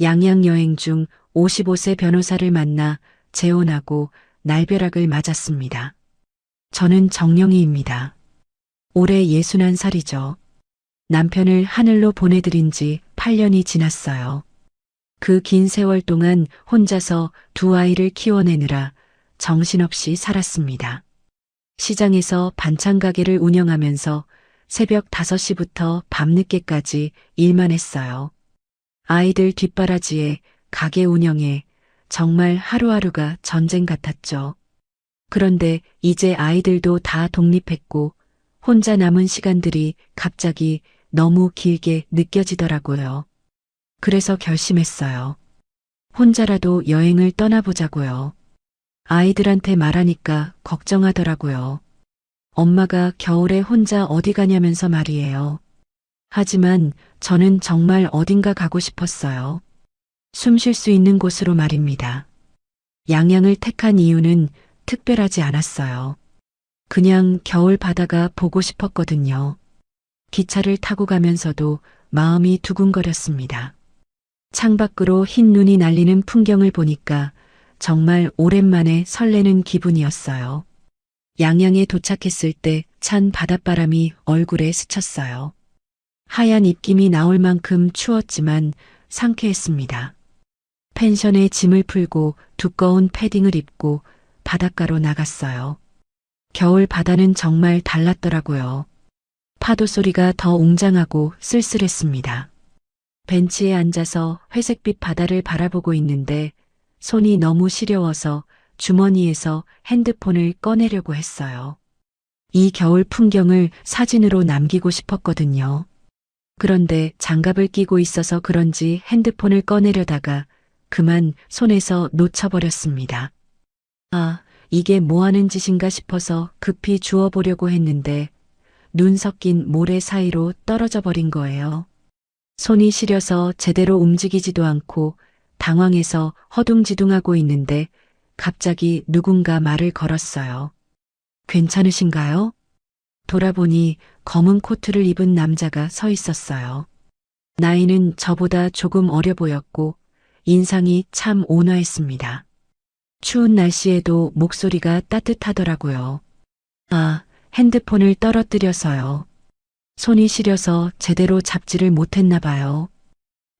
양양 여행 중 55세 변호사를 만나 재혼하고 날벼락을 맞았습니다. 저는 정영희입니다. 올해 61살이죠. 남편을 하늘로 보내드린 지 8년이 지났어요. 그 긴 세월 동안 혼자서 두 아이를 키워내느라 정신없이 살았습니다. 시장에서 반찬 가게를 운영하면서 새벽 5시부터 밤늦게까지 일만 했어요. 아이들 뒷바라지에 가게 운영에 정말 하루하루가 전쟁 같았죠. 그런데 이제 아이들도 다 독립했고 혼자 남은 시간들이 갑자기 너무 길게 느껴지더라고요. 그래서 결심했어요. 혼자라도 여행을 떠나보자고요. 아이들한테 말하니까 걱정하더라고요. 엄마가 겨울에 혼자 어디 가냐면서 말이에요. 하지만 저는 정말 어딘가 가고 싶었어요. 숨 쉴 수 있는 곳으로 말입니다. 양양을 택한 이유는 특별하지 않았어요. 그냥 겨울 바다가 보고 싶었거든요. 기차를 타고 가면서도 마음이 두근거렸습니다. 창밖으로 흰 눈이 날리는 풍경을 보니까 정말 오랜만에 설레는 기분이었어요. 양양에 도착했을 때 찬 바닷바람이 얼굴에 스쳤어요. 하얀 입김이 나올 만큼 추웠지만 상쾌했습니다. 펜션에 짐을 풀고 두꺼운 패딩을 입고 바닷가로 나갔어요. 겨울 바다는 정말 달랐더라고요. 파도 소리가 더 웅장하고 쓸쓸했습니다. 벤치에 앉아서 회색빛 바다를 바라보고 있는데 손이 너무 시려워서 주머니에서 핸드폰을 꺼내려고 했어요. 이 겨울 풍경을 사진으로 남기고 싶었거든요. 그런데 장갑을 끼고 있어서 그런지 핸드폰을 꺼내려다가 그만 손에서 놓쳐버렸습니다. 아, 이게 뭐 하는 짓인가 싶어서 급히 주워보려고 했는데 눈 섞인 모래 사이로 떨어져 버린 거예요. 손이 시려서 제대로 움직이지도 않고 당황해서 허둥지둥하고 있는데 갑자기 누군가 말을 걸었어요. 괜찮으신가요? 돌아보니 검은 코트를 입은 남자가 서 있었어요. 나이는 저보다 조금 어려 보였고 인상이 참 온화했습니다. 추운 날씨에도 목소리가 따뜻하더라고요. 아, 핸드폰을 떨어뜨려서요. 손이 시려서 제대로 잡지를 못했나 봐요.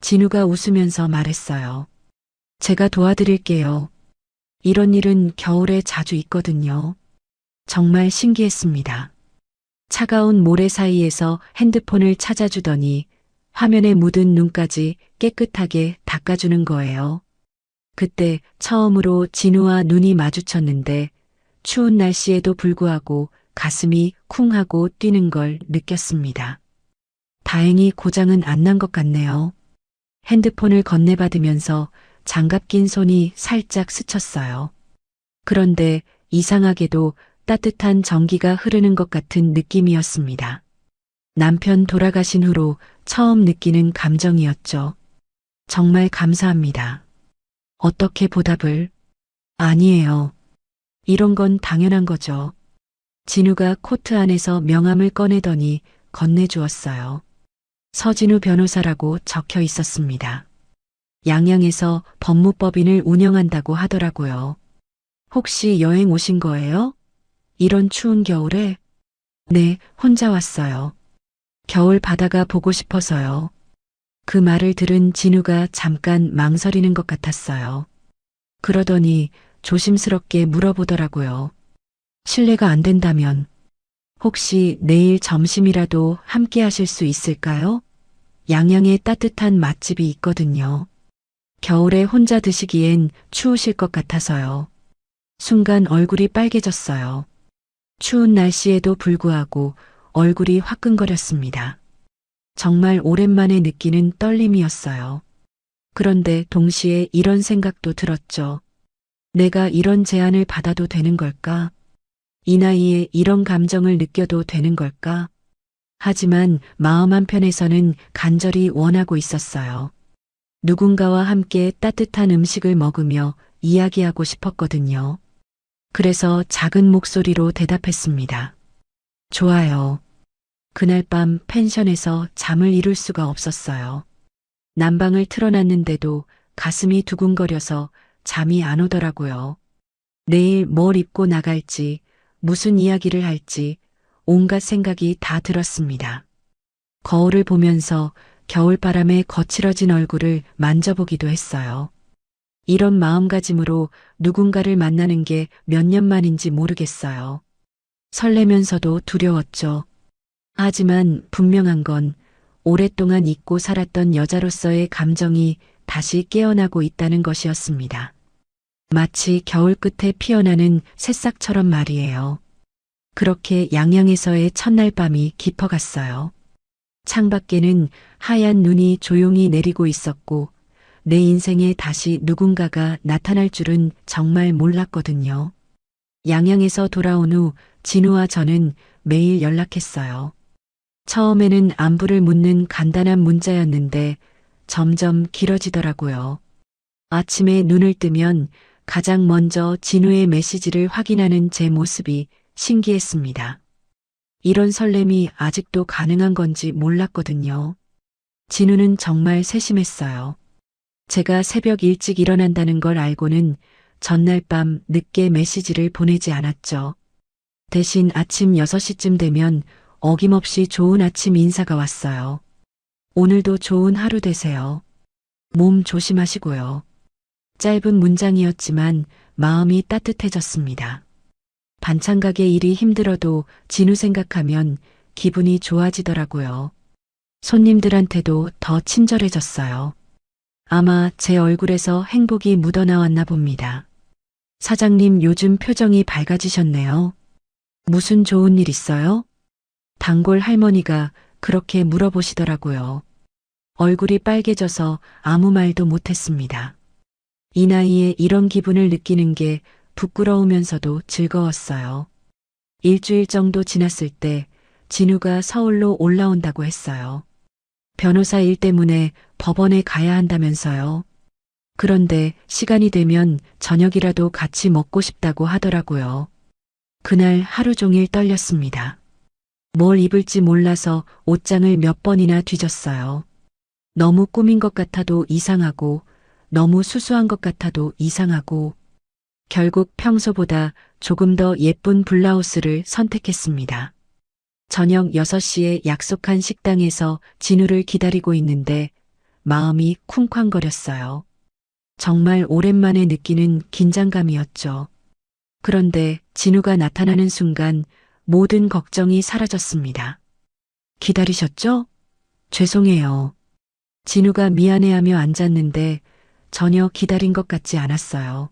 진우가 웃으면서 말했어요. 제가 도와드릴게요. 이런 일은 겨울에 자주 있거든요. 정말 신기했습니다. 차가운 모래 사이에서 핸드폰을 찾아주더니 화면에 묻은 눈까지 깨끗하게 닦아주는 거예요. 그때 처음으로 진우와 눈이 마주쳤는데 추운 날씨에도 불구하고 가슴이 쿵 하고 뛰는 걸 느꼈습니다. 다행히 고장은 안 난 것 같네요. 핸드폰을 건네받으면서 장갑 낀 손이 살짝 스쳤어요. 그런데 이상하게도 따뜻한 전기가 흐르는 것 같은 느낌이었습니다. 남편 돌아가신 후로 처음 느끼는 감정이었죠. 정말 감사합니다. 어떻게 보답을? 아니에요. 이런 건 당연한 거죠. 진우가 코트 안에서 명함을 꺼내더니 건네주었어요. 서진우 변호사라고 적혀 있었습니다. 양양에서 법무법인을 운영한다고 하더라고요. 혹시 여행 오신 거예요? 이런 추운 겨울에? 네, 혼자 왔어요. 겨울 바다가 보고 싶어서요. 그 말을 들은 진우가 잠깐 망설이는 것 같았어요. 그러더니 조심스럽게 물어보더라고요. 실례가 안 된다면 혹시 내일 점심이라도 함께 하실 수 있을까요? 양양에 따뜻한 맛집이 있거든요. 겨울에 혼자 드시기엔 추우실 것 같아서요. 순간 얼굴이 빨개졌어요. 추운 날씨에도 불구하고 얼굴이 화끈거렸습니다. 정말 오랜만에 느끼는 떨림이었어요. 그런데 동시에 이런 생각도 들었죠. 내가 이런 제안을 받아도 되는 걸까? 이 나이에 이런 감정을 느껴도 되는 걸까? 하지만 마음 한편에서는 간절히 원하고 있었어요. 누군가와 함께 따뜻한 음식을 먹으며 이야기하고 싶었거든요. 그래서 작은 목소리로 대답했습니다. 좋아요. 그날 밤 펜션에서 잠을 이룰 수가 없었어요. 난방을 틀어놨는데도 가슴이 두근거려서 잠이 안 오더라고요. 내일 뭘 입고 나갈지, 무슨 이야기를 할지, 온갖 생각이 다 들었습니다. 거울을 보면서 겨울바람에 거칠어진 얼굴을 만져보기도 했어요. 이런 마음가짐으로 누군가를 만나는 게 몇 년 만인지 모르겠어요. 설레면서도 두려웠죠. 하지만 분명한 건 오랫동안 잊고 살았던 여자로서의 감정이 다시 깨어나고 있다는 것이었습니다. 마치 겨울 끝에 피어나는 새싹처럼 말이에요. 그렇게 양양에서의 첫날 밤이 깊어갔어요. 창밖에는 하얀 눈이 조용히 내리고 있었고 내 인생에 다시 누군가가 나타날 줄은 정말 몰랐거든요. 양양에서 돌아온 후 진우와 저는 매일 연락했어요. 처음에는 안부를 묻는 간단한 문자였는데 점점 길어지더라고요. 아침에 눈을 뜨면 가장 먼저 진우의 메시지를 확인하는 제 모습이 신기했습니다. 이런 설렘이 아직도 가능한 건지 몰랐거든요. 진우는 정말 세심했어요. 제가 새벽 일찍 일어난다는 걸 알고는 전날 밤 늦게 메시지를 보내지 않았죠. 대신 아침 6시쯤 되면 어김없이 좋은 아침 인사가 왔어요. 오늘도 좋은 하루 되세요. 몸 조심하시고요. 짧은 문장이었지만 마음이 따뜻해졌습니다. 반찬 가게 일이 힘들어도 진우 생각하면 기분이 좋아지더라고요. 손님들한테도 더 친절해졌어요. 아마 제 얼굴에서 행복이 묻어나왔나 봅니다. 사장님 요즘 표정이 밝아지셨네요. 무슨 좋은 일 있어요? 단골 할머니가 그렇게 물어보시더라고요. 얼굴이 빨개져서 아무 말도 못했습니다. 이 나이에 이런 기분을 느끼는 게 부끄러우면서도 즐거웠어요. 일주일 정도 지났을 때 진우가 서울로 올라온다고 했어요. 변호사 일 때문에 법원에 가야 한다면서요. 그런데 시간이 되면 저녁이라도 같이 먹고 싶다고 하더라고요. 그날 하루 종일 떨렸습니다. 뭘 입을지 몰라서 옷장을 몇 번이나 뒤졌어요. 너무 꾸민 것 같아도 이상하고 너무 수수한 것 같아도 이상하고 결국 평소보다 조금 더 예쁜 블라우스를 선택했습니다. 저녁 6시에 약속한 식당에서 진우를 기다리고 있는데 마음이 쿵쾅거렸어요. 정말 오랜만에 느끼는 긴장감이었죠. 그런데 진우가 나타나는 순간 모든 걱정이 사라졌습니다. 기다리셨죠? 죄송해요. 진우가 미안해하며 앉았는데 전혀 기다린 것 같지 않았어요.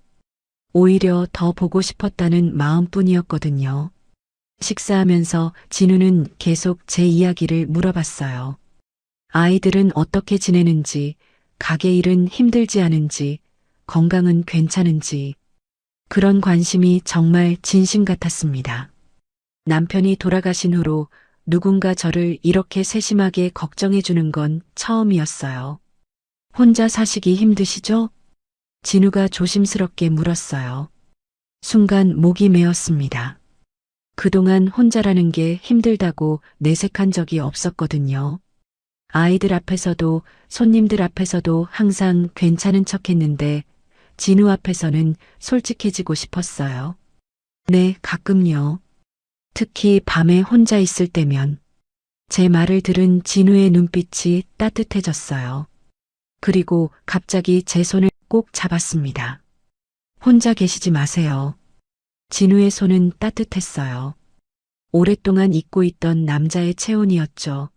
오히려 더 보고 싶었다는 마음뿐이었거든요. 식사하면서 진우는 계속 제 이야기를 물어봤어요. 아이들은 어떻게 지내는지, 가게 일은 힘들지 않은지, 건강은 괜찮은지. 그런 관심이 정말 진심 같았습니다. 남편이 돌아가신 후로 누군가 저를 이렇게 세심하게 걱정해 주는 건 처음이었어요. 혼자 사시기 힘드시죠? 진우가 조심스럽게 물었어요. 순간 목이 메었습니다. 그동안 혼자라는 게 힘들다고 내색한 적이 없었거든요. 아이들 앞에서도 손님들 앞에서도 항상 괜찮은 척 했는데 진우 앞에서는 솔직해지고 싶었어요. 네, 가끔요. 특히 밤에 혼자 있을 때면. 제 말을 들은 진우의 눈빛이 따뜻해졌어요. 그리고 갑자기 제 손을 꼭 잡았습니다. 혼자 계시지 마세요. 진우의 손은 따뜻했어요. 오랫동안 잊고 있던 남자의 체온이었죠.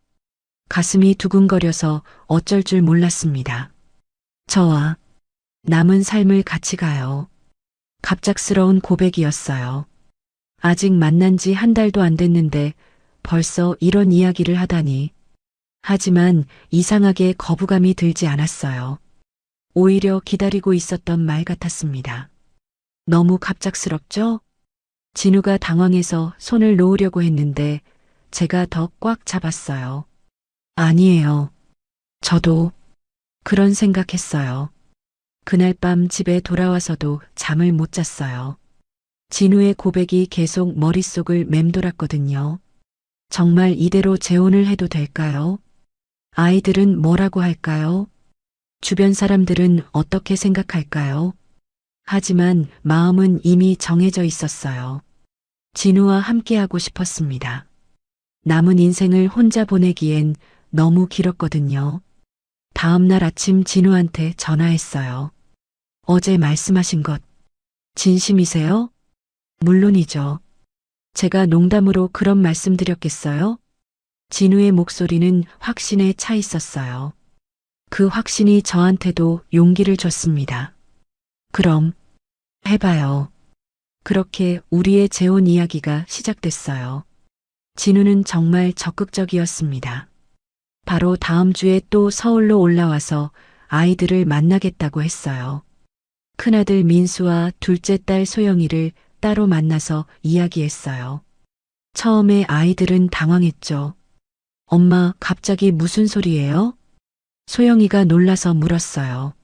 가슴이 두근거려서 어쩔 줄 몰랐습니다. 저와 남은 삶을 같이 가요. 갑작스러운 고백이었어요. 아직 만난 지 한 달도 안 됐는데 벌써 이런 이야기를 하다니. 하지만 이상하게 거부감이 들지 않았어요. 오히려 기다리고 있었던 말 같았습니다. 너무 갑작스럽죠? 진우가 당황해서 손을 놓으려고 했는데 제가 더 꽉 잡았어요. 아니에요. 저도 그런 생각했어요. 그날 밤 집에 돌아와서도 잠을 못 잤어요. 진우의 고백이 계속 머릿속을 맴돌았거든요. 정말 이대로 재혼을 해도 될까요? 아이들은 뭐라고 할까요? 주변 사람들은 어떻게 생각할까요? 하지만 마음은 이미 정해져 있었어요. 진우와 함께하고 싶었습니다. 남은 인생을 혼자 보내기엔 너무 길었거든요. 다음 날 아침 진우한테 전화했어요. 어제 말씀하신 것 진심이세요? 물론이죠. 제가 농담으로 그런 말씀 드렸겠어요? 진우의 목소리는 확신에 차 있었어요. 그 확신이 저한테도 용기를 줬습니다. 그럼 해봐요. 그렇게 우리의 재혼 이야기가 시작됐어요. 진우는 정말 적극적이었습니다. 바로 다음 주에 또 서울로 올라와서 아이들을 만나겠다고 했어요. 큰아들 민수와 둘째 딸 소영이를 따로 만나서 이야기했어요. 처음에 아이들은 당황했죠. 엄마, 갑자기 무슨 소리예요? 소영이가 놀라서 물었어요.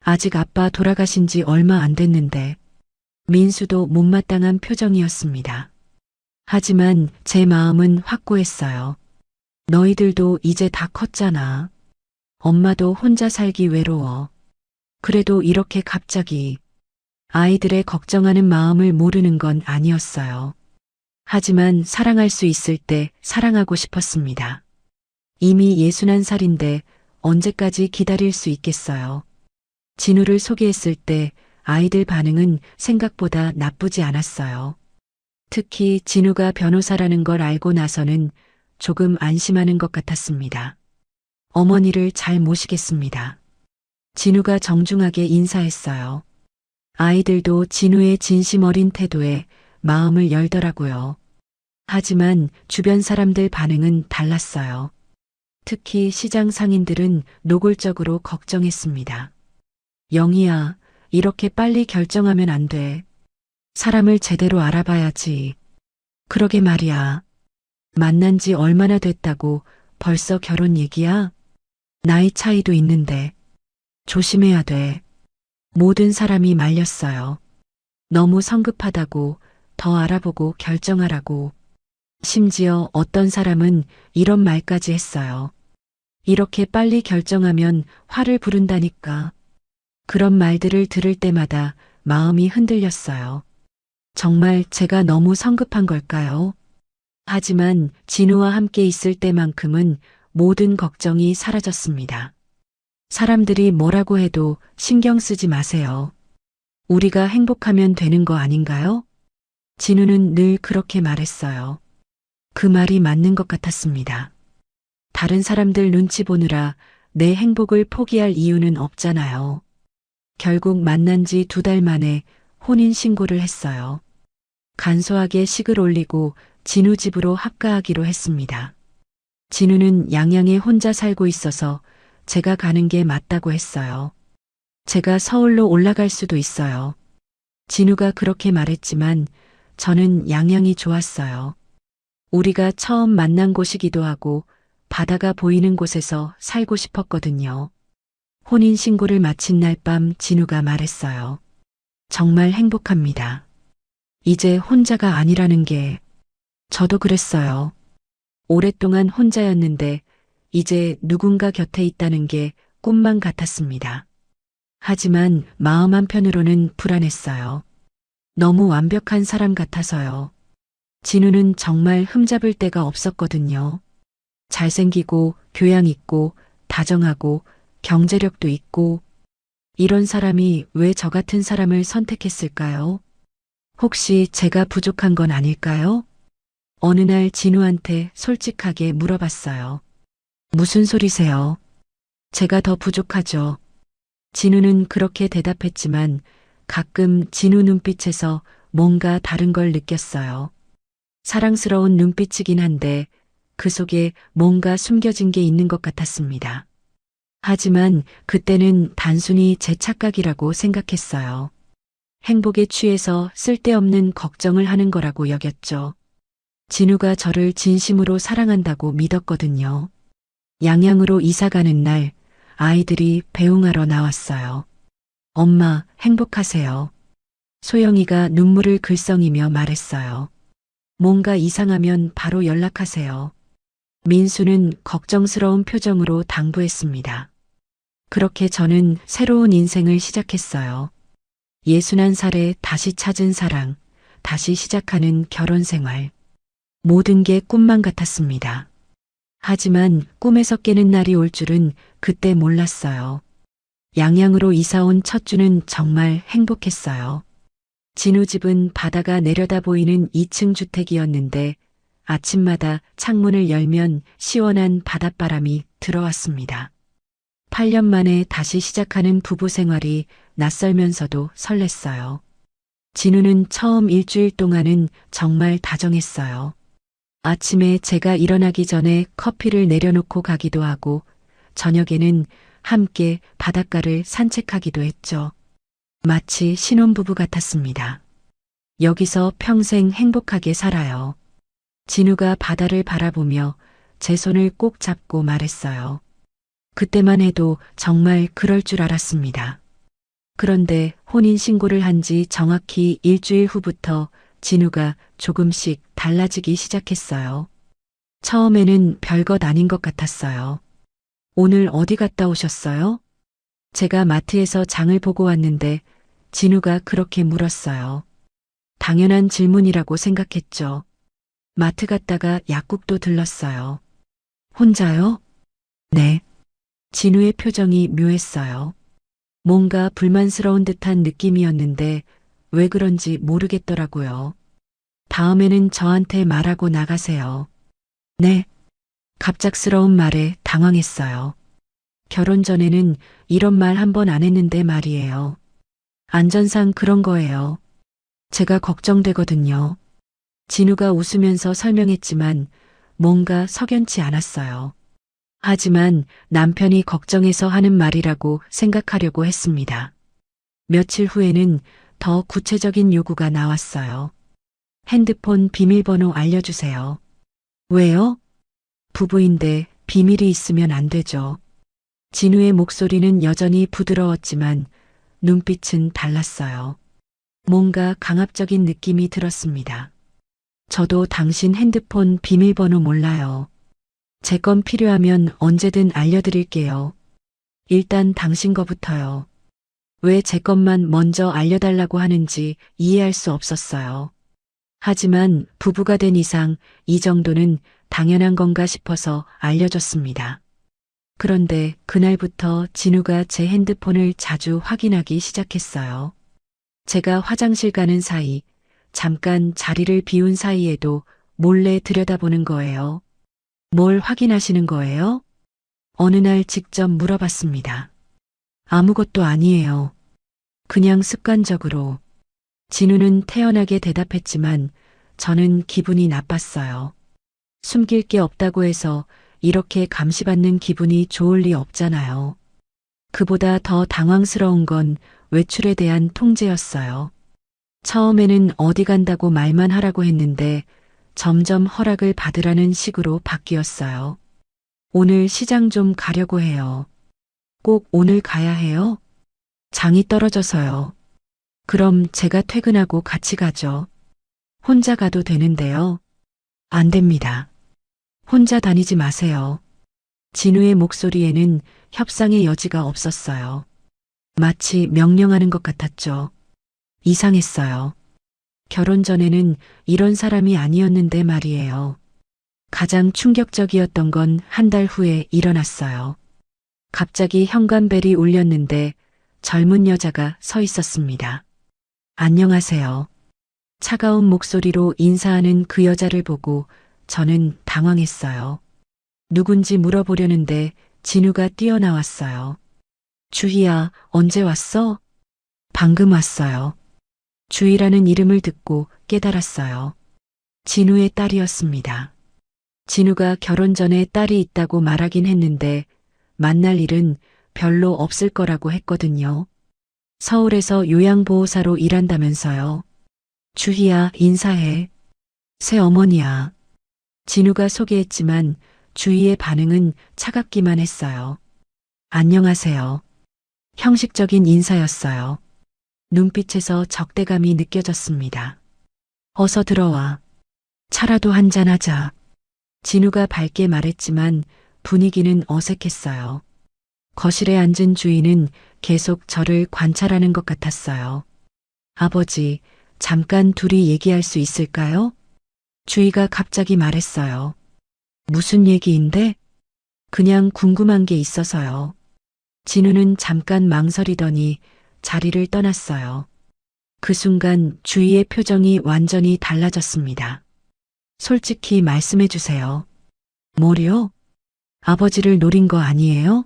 아직 아빠 돌아가신 지 얼마 안 됐는데. 민수도 못마땅한 표정이었습니다. 하지만 제 마음은 확고했어요. 너희들도 이제 다 컸잖아. 엄마도 혼자 살기 외로워. 그래도 이렇게 갑자기 아이들의 걱정하는 마음을 모르는 건 아니었어요. 하지만 사랑할 수 있을 때 사랑하고 싶었습니다. 이미 61살인데 언제까지 기다릴 수 있겠어요. 진우를 소개했을 때 아이들 반응은 생각보다 나쁘지 않았어요. 특히 진우가 변호사라는 걸 알고 나서는 조금 안심하는 것 같았습니다. 어머니를 잘 모시겠습니다. 진우가 정중하게 인사했어요. 아이들도 진우의 진심 어린 태도에 마음을 열더라고요. 하지만 주변 사람들 반응은 달랐어요. 특히 시장 상인들은 노골적으로 걱정했습니다. 영희야, 이렇게 빨리 결정하면 안 돼. 사람을 제대로 알아봐야지. 그러게 말이야. 만난 지 얼마나 됐다고 벌써 결혼 얘기야? 나이 차이도 있는데. 조심해야 돼. 모든 사람이 말렸어요. 너무 성급하다고, 더 알아보고 결정하라고. 심지어 어떤 사람은 이런 말까지 했어요. 이렇게 빨리 결정하면 화를 부른다니까. 그런 말들을 들을 때마다 마음이 흔들렸어요. 정말 제가 너무 성급한 걸까요? 하지만 진우와 함께 있을 때만큼은 모든 걱정이 사라졌습니다. 사람들이 뭐라고 해도 신경 쓰지 마세요. 우리가 행복하면 되는 거 아닌가요? 진우는 늘 그렇게 말했어요. 그 말이 맞는 것 같았습니다. 다른 사람들 눈치 보느라 내 행복을 포기할 이유는 없잖아요. 결국 만난 지 2달 만에 혼인 신고를 했어요. 간소하게 식을 올리고 진우 집으로 합가하기로 했습니다. 진우는 양양에 혼자 살고 있어서 제가 가는 게 맞다고 했어요. 제가 서울로 올라갈 수도 있어요. 진우가 그렇게 말했지만 저는 양양이 좋았어요. 우리가 처음 만난 곳이기도 하고 바다가 보이는 곳에서 살고 싶었거든요. 혼인신고를 마친 날 밤 진우가 말했어요. 정말 행복합니다. 이제 혼자가 아니라는 게 저도 그랬어요. 오랫동안 혼자였는데 이제 누군가 곁에 있다는 게 꿈만 같았습니다. 하지만 마음 한편으로는 불안했어요. 너무 완벽한 사람 같아서요. 진우는 정말 흠잡을 데가 없었거든요. 잘생기고 교양 있고 다정하고 경제력도 있고 이런 사람이 왜 저 같은 사람을 선택했을까요? 혹시 제가 부족한 건 아닐까요? 어느 날 진우한테 솔직하게 물어봤어요. 무슨 소리세요? 제가 더 부족하죠. 진우는 그렇게 대답했지만 가끔 진우 눈빛에서 뭔가 다른 걸 느꼈어요. 사랑스러운 눈빛이긴 한데 그 속에 뭔가 숨겨진 게 있는 것 같았습니다. 하지만 그때는 단순히 제 착각이라고 생각했어요. 행복에 취해서 쓸데없는 걱정을 하는 거라고 여겼죠. 진우가 저를 진심으로 사랑한다고 믿었거든요. 양양으로 이사 가는 날 아이들이 배웅하러 나왔어요. 엄마, 행복하세요. 소영이가 눈물을 글썽이며 말했어요. 뭔가 이상하면 바로 연락하세요. 민수는 걱정스러운 표정으로 당부했습니다. 그렇게 저는 새로운 인생을 시작했어요. 61살에 다시 찾은 사랑, 다시 시작하는 결혼 생활. 모든 게 꿈만 같았습니다. 하지만 꿈에서 깨는 날이 올 줄은 그때 몰랐어요. 양양으로 이사 온 첫 주는 정말 행복했어요. 진우 집은 바다가 내려다 보이는 2층 주택이었는데 아침마다 창문을 열면 시원한 바닷바람이 들어왔습니다. 8년 만에 다시 시작하는 부부 생활이 낯설면서도 설렜어요. 진우는 처음 일주일 동안은 정말 다정했어요. 아침에 제가 일어나기 전에 커피를 내려놓고 가기도 하고 저녁에는 함께 바닷가를 산책하기도 했죠. 마치 신혼부부 같았습니다. 여기서 평생 행복하게 살아요. 진우가 바다를 바라보며 제 손을 꼭 잡고 말했어요. 그때만 해도 정말 그럴 줄 알았습니다. 그런데 혼인신고를 한 지 정확히 일주일 후부터 진우가 조금씩 달라지기 시작했어요. 처음에는 별것 아닌 것 같았어요. 오늘 어디 갔다 오셨어요? 제가 마트에서 장을 보고 왔는데 진우가 그렇게 물었어요. 당연한 질문이라고 생각했죠. 마트 갔다가 약국도 들렀어요. 혼자요? 네. 진우의 표정이 묘했어요. 뭔가 불만스러운 듯한 느낌이었는데 왜 그런지 모르겠더라고요. 다음에는 저한테 말하고 나가세요. 네. 갑작스러운 말에 당황했어요. 결혼 전에는 이런 말 한 번 안 했는데 말이에요. 안전상 그런 거예요. 제가 걱정되거든요. 진우가 웃으면서 설명했지만 뭔가 석연치 않았어요. 하지만 남편이 걱정해서 하는 말이라고 생각하려고 했습니다. 며칠 후에는 더 구체적인 요구가 나왔어요. 핸드폰 비밀번호 알려주세요. 왜요? 부부인데 비밀이 있으면 안 되죠. 진우의 목소리는 여전히 부드러웠지만 눈빛은 달랐어요. 뭔가 강압적인 느낌이 들었습니다. 저도 당신 핸드폰 비밀번호 몰라요. 제 건 필요하면 언제든 알려드릴게요. 일단 당신 거부터요. 왜 제 것만 먼저 알려달라고 하는지 이해할 수 없었어요. 하지만 부부가 된 이상 이 정도는 당연한 건가 싶어서 알려줬습니다. 그런데 그날부터 진우가 제 핸드폰을 자주 확인하기 시작했어요. 제가 화장실 가는 사이, 잠깐 자리를 비운 사이에도 몰래 들여다보는 거예요. 뭘 확인하시는 거예요? 어느 날 직접 물어봤습니다. 아무것도 아니에요. 그냥 습관적으로. 진우는 태연하게 대답했지만 저는 기분이 나빴어요. 숨길 게 없다고 해서 이렇게 감시받는 기분이 좋을 리 없잖아요. 그보다 더 당황스러운 건 외출에 대한 통제였어요. 처음에는 어디 간다고 말만 하라고 했는데 점점 허락을 받으라는 식으로 바뀌었어요. 오늘 시장 좀 가려고 해요. 꼭 오늘 가야 해요? 장이 떨어져서요. 그럼 제가 퇴근하고 같이 가죠. 혼자 가도 되는데요. 안 됩니다. 혼자 다니지 마세요. 진우의 목소리에는 협상의 여지가 없었어요. 마치 명령하는 것 같았죠. 이상했어요. 결혼 전에는 이런 사람이 아니었는데 말이에요. 가장 충격적이었던 건 한 달 후에 일어났어요. 갑자기 현관벨이 울렸는데 젊은 여자가 서 있었습니다. 안녕하세요. 차가운 목소리로 인사하는 그 여자를 보고 저는 당황했어요. 누군지 물어보려는데 진우가 뛰어나왔어요. 주희야, 언제 왔어? 방금 왔어요. 주희라는 이름을 듣고 깨달았어요. 진우의 딸이었습니다. 진우가 결혼 전에 딸이 있다고 말하긴 했는데 만날 일은 별로 없을 거라고 했거든요. 서울에서 요양보호사로 일한다면서요. 주희야, 인사해. 새어머니야. 진우가 소개했지만 주희의 반응은 차갑기만 했어요. 안녕하세요. 형식적인 인사였어요. 눈빛에서 적대감이 느껴졌습니다. 어서 들어와. 차라도 한잔하자. 진우가 밝게 말했지만 분위기는 어색했어요. 거실에 앉은 주인은 계속 저를 관찰하는 것 같았어요. 아버지, 잠깐 둘이 얘기할 수 있을까요? 주희가 갑자기 말했어요. 무슨 얘기인데? 그냥 궁금한 게 있어서요. 진우는 잠깐 망설이더니 자리를 떠났어요. 그 순간 주희의 표정이 완전히 달라졌습니다. 솔직히 말씀해 주세요. 뭐요? 아버지를 노린 거 아니에요?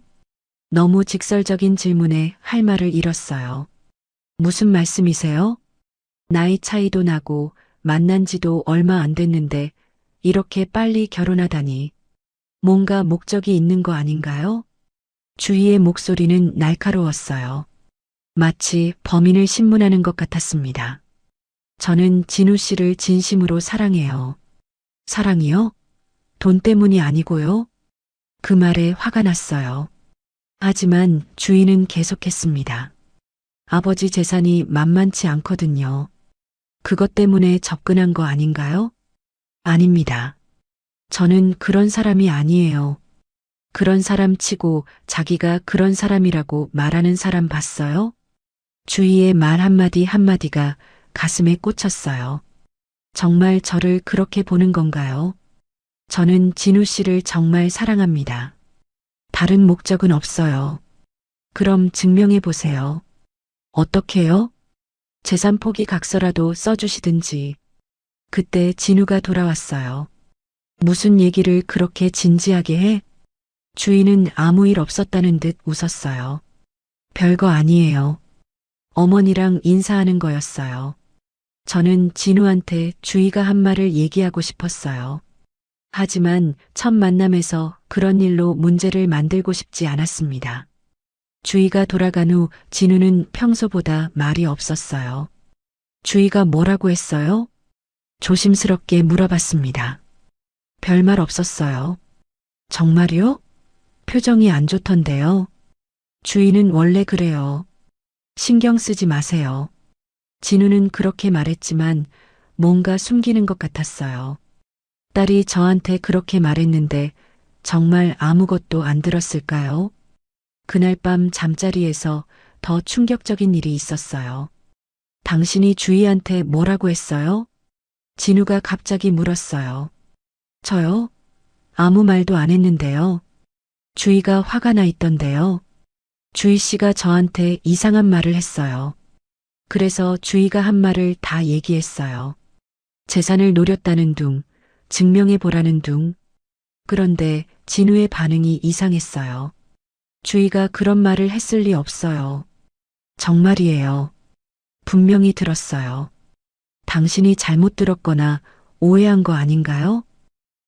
너무 직설적인 질문에 할 말을 잃었어요. 무슨 말씀이세요? 나이 차이도 나고 만난 지도 얼마 안 됐는데 이렇게 빨리 결혼하다니. 뭔가 목적이 있는 거 아닌가요? 주희의 목소리는 날카로웠어요. 마치 범인을 신문하는 것 같았습니다. 저는 진우 씨를 진심으로 사랑해요. 사랑이요? 돈 때문이 아니고요? 그 말에 화가 났어요. 하지만 주인은 계속했습니다. 아버지 재산이 만만치 않거든요. 그것 때문에 접근한 거 아닌가요? 아닙니다. 저는 그런 사람이 아니에요. 그런 사람 치고 자기가 그런 사람이라고 말하는 사람 봤어요? 주희의 말 한마디 한마디가 가슴에 꽂혔어요. 정말 저를 그렇게 보는 건가요? 저는 진우 씨를 정말 사랑합니다. 다른 목적은 없어요. 그럼 증명해 보세요. 어떻게요? 재산 포기 각서라도 써주시든지. 그때 진우가 돌아왔어요. 무슨 얘기를 그렇게 진지하게 해? 주인은 아무 일 없었다는 듯 웃었어요. 별거 아니에요. 어머니랑 인사하는 거였어요. 저는 진우한테 주희가 한 말을 얘기하고 싶었어요. 하지만 첫 만남에서 그런 일로 문제를 만들고 싶지 않았습니다. 주희가 돌아간 후 진우는 평소보다 말이 없었어요. 주희가 뭐라고 했어요? 조심스럽게 물어봤습니다. 별말 없었어요. 정말요? 표정이 안 좋던데요. 주희는 원래 그래요. 신경 쓰지 마세요. 진우는 그렇게 말했지만 뭔가 숨기는 것 같았어요. 딸이 저한테 그렇게 말했는데 정말 아무것도 안 들었을까요? 그날 밤 잠자리에서 더 충격적인 일이 있었어요. 당신이 주희한테 뭐라고 했어요? 진우가 갑자기 물었어요. 저요? 아무 말도 안 했는데요. 주희가 화가 나 있던데요. 주희 씨가 저한테 이상한 말을 했어요. 그래서 주희가 한 말을 다 얘기했어요. 재산을 노렸다는 둥, 증명해 보라는 둥. 그런데 진우의 반응이 이상했어요. 주희가 그런 말을 했을 리 없어요. 정말이에요. 분명히 들었어요. 당신이 잘못 들었거나 오해한 거 아닌가요?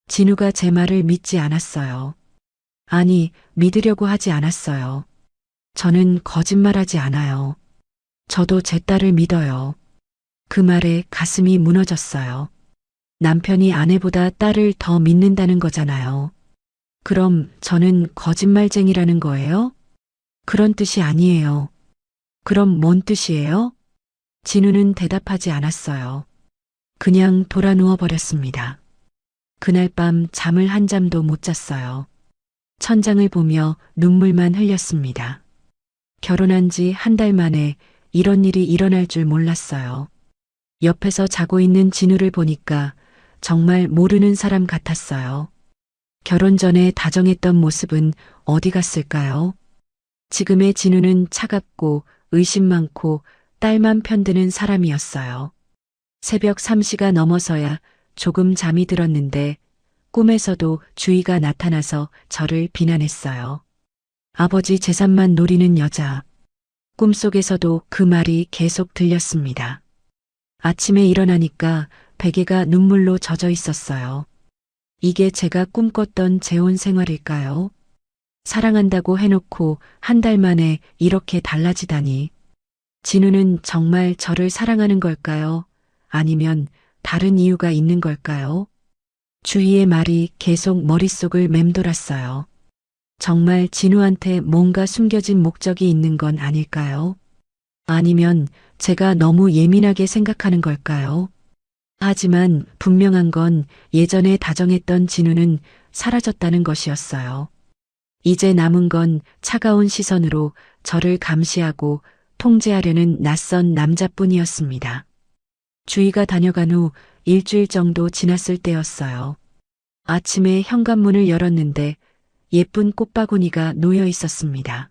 진우가 제 말을 믿지 않았어요. 아니, 믿으려고 하지 않았어요. 저는 거짓말하지 않아요. 저도 제 딸을 믿어요. 그 말에 가슴이 무너졌어요. 남편이 아내보다 딸을 더 믿는다는 거잖아요. 그럼 저는 거짓말쟁이라는 거예요? 그런 뜻이 아니에요. 그럼 뭔 뜻이에요? 진우는 대답하지 않았어요. 그냥 돌아 누워버렸습니다. 그날 밤 잠을 한 잠도 못 잤어요. 천장을 보며 눈물만 흘렸습니다. 결혼한 지 한 달 만에 이런 일이 일어날 줄 몰랐어요. 옆에서 자고 있는 진우를 보니까 정말 모르는 사람 같았어요. 결혼 전에 다정했던 모습은 어디 갔을까요? 지금의 진우는 차갑고 의심 많고 딸만 편드는 사람이었어요. 새벽 3시가 넘어서야 조금 잠이 들었는데 꿈에서도 주희가 나타나서 저를 비난했어요. 아버지 재산만 노리는 여자. 꿈속에서도 그 말이 계속 들렸습니다. 아침에 일어나니까 베개가 눈물로 젖어 있었어요. 이게 제가 꿈꿨던 재혼 생활일까요? 사랑한다고 해놓고 한 달 만에 이렇게 달라지다니. 진우는 정말 저를 사랑하는 걸까요? 아니면 다른 이유가 있는 걸까요? 주희의 말이 계속 머릿속을 맴돌았어요. 정말 진우한테 뭔가 숨겨진 목적이 있는 건 아닐까요? 아니면 제가 너무 예민하게 생각하는 걸까요? 하지만 분명한 건 예전에 다정했던 진우는 사라졌다는 것이었어요. 이제 남은 건 차가운 시선으로 저를 감시하고 통제하려는 낯선 남자뿐이었습니다. 주희가 다녀간 후 일주일 정도 지났을 때였어요. 아침에 현관문을 열었는데 예쁜 꽃바구니가 놓여 있었습니다.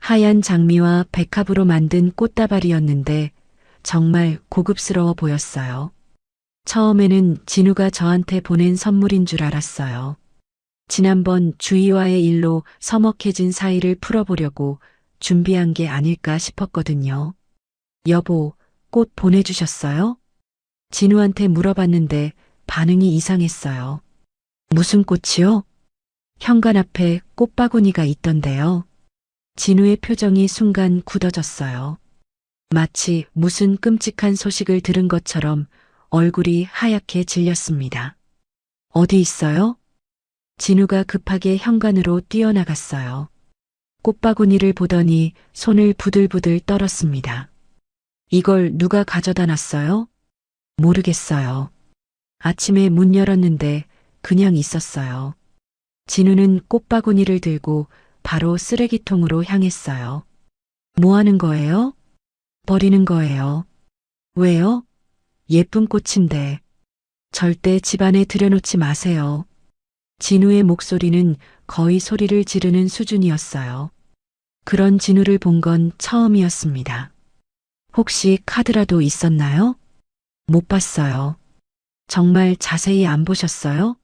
하얀 장미와 백합으로 만든 꽃다발이었는데 정말 고급스러워 보였어요. 처음에는 진우가 저한테 보낸 선물인 줄 알았어요. 지난번 주희와의 일로 서먹해진 사이를 풀어보려고 준비한 게 아닐까 싶었거든요. 여보, 꽃 보내주셨어요? 진우한테 물어봤는데 반응이 이상했어요. 무슨 꽃이요? 현관 앞에 꽃바구니가 있던데요. 진우의 표정이 순간 굳어졌어요. 마치 무슨 끔찍한 소식을 들은 것처럼 얼굴이 하얗게 질렸습니다. 어디 있어요? 진우가 급하게 현관으로 뛰어나갔어요. 꽃바구니를 보더니 손을 부들부들 떨었습니다. 이걸 누가 가져다 놨어요? 모르겠어요. 아침에 문 열었는데 그냥 있었어요. 진우는 꽃바구니를 들고 바로 쓰레기통으로 향했어요. 뭐 하는 거예요? 버리는 거예요. 왜요? 예쁜 꽃인데. 절대 집안에 들여놓지 마세요. 진우의 목소리는 거의 소리를 지르는 수준이었어요. 그런 진우를 본 건 처음이었습니다. 혹시 카드라도 있었나요? 못 봤어요. 정말 자세히 안 보셨어요?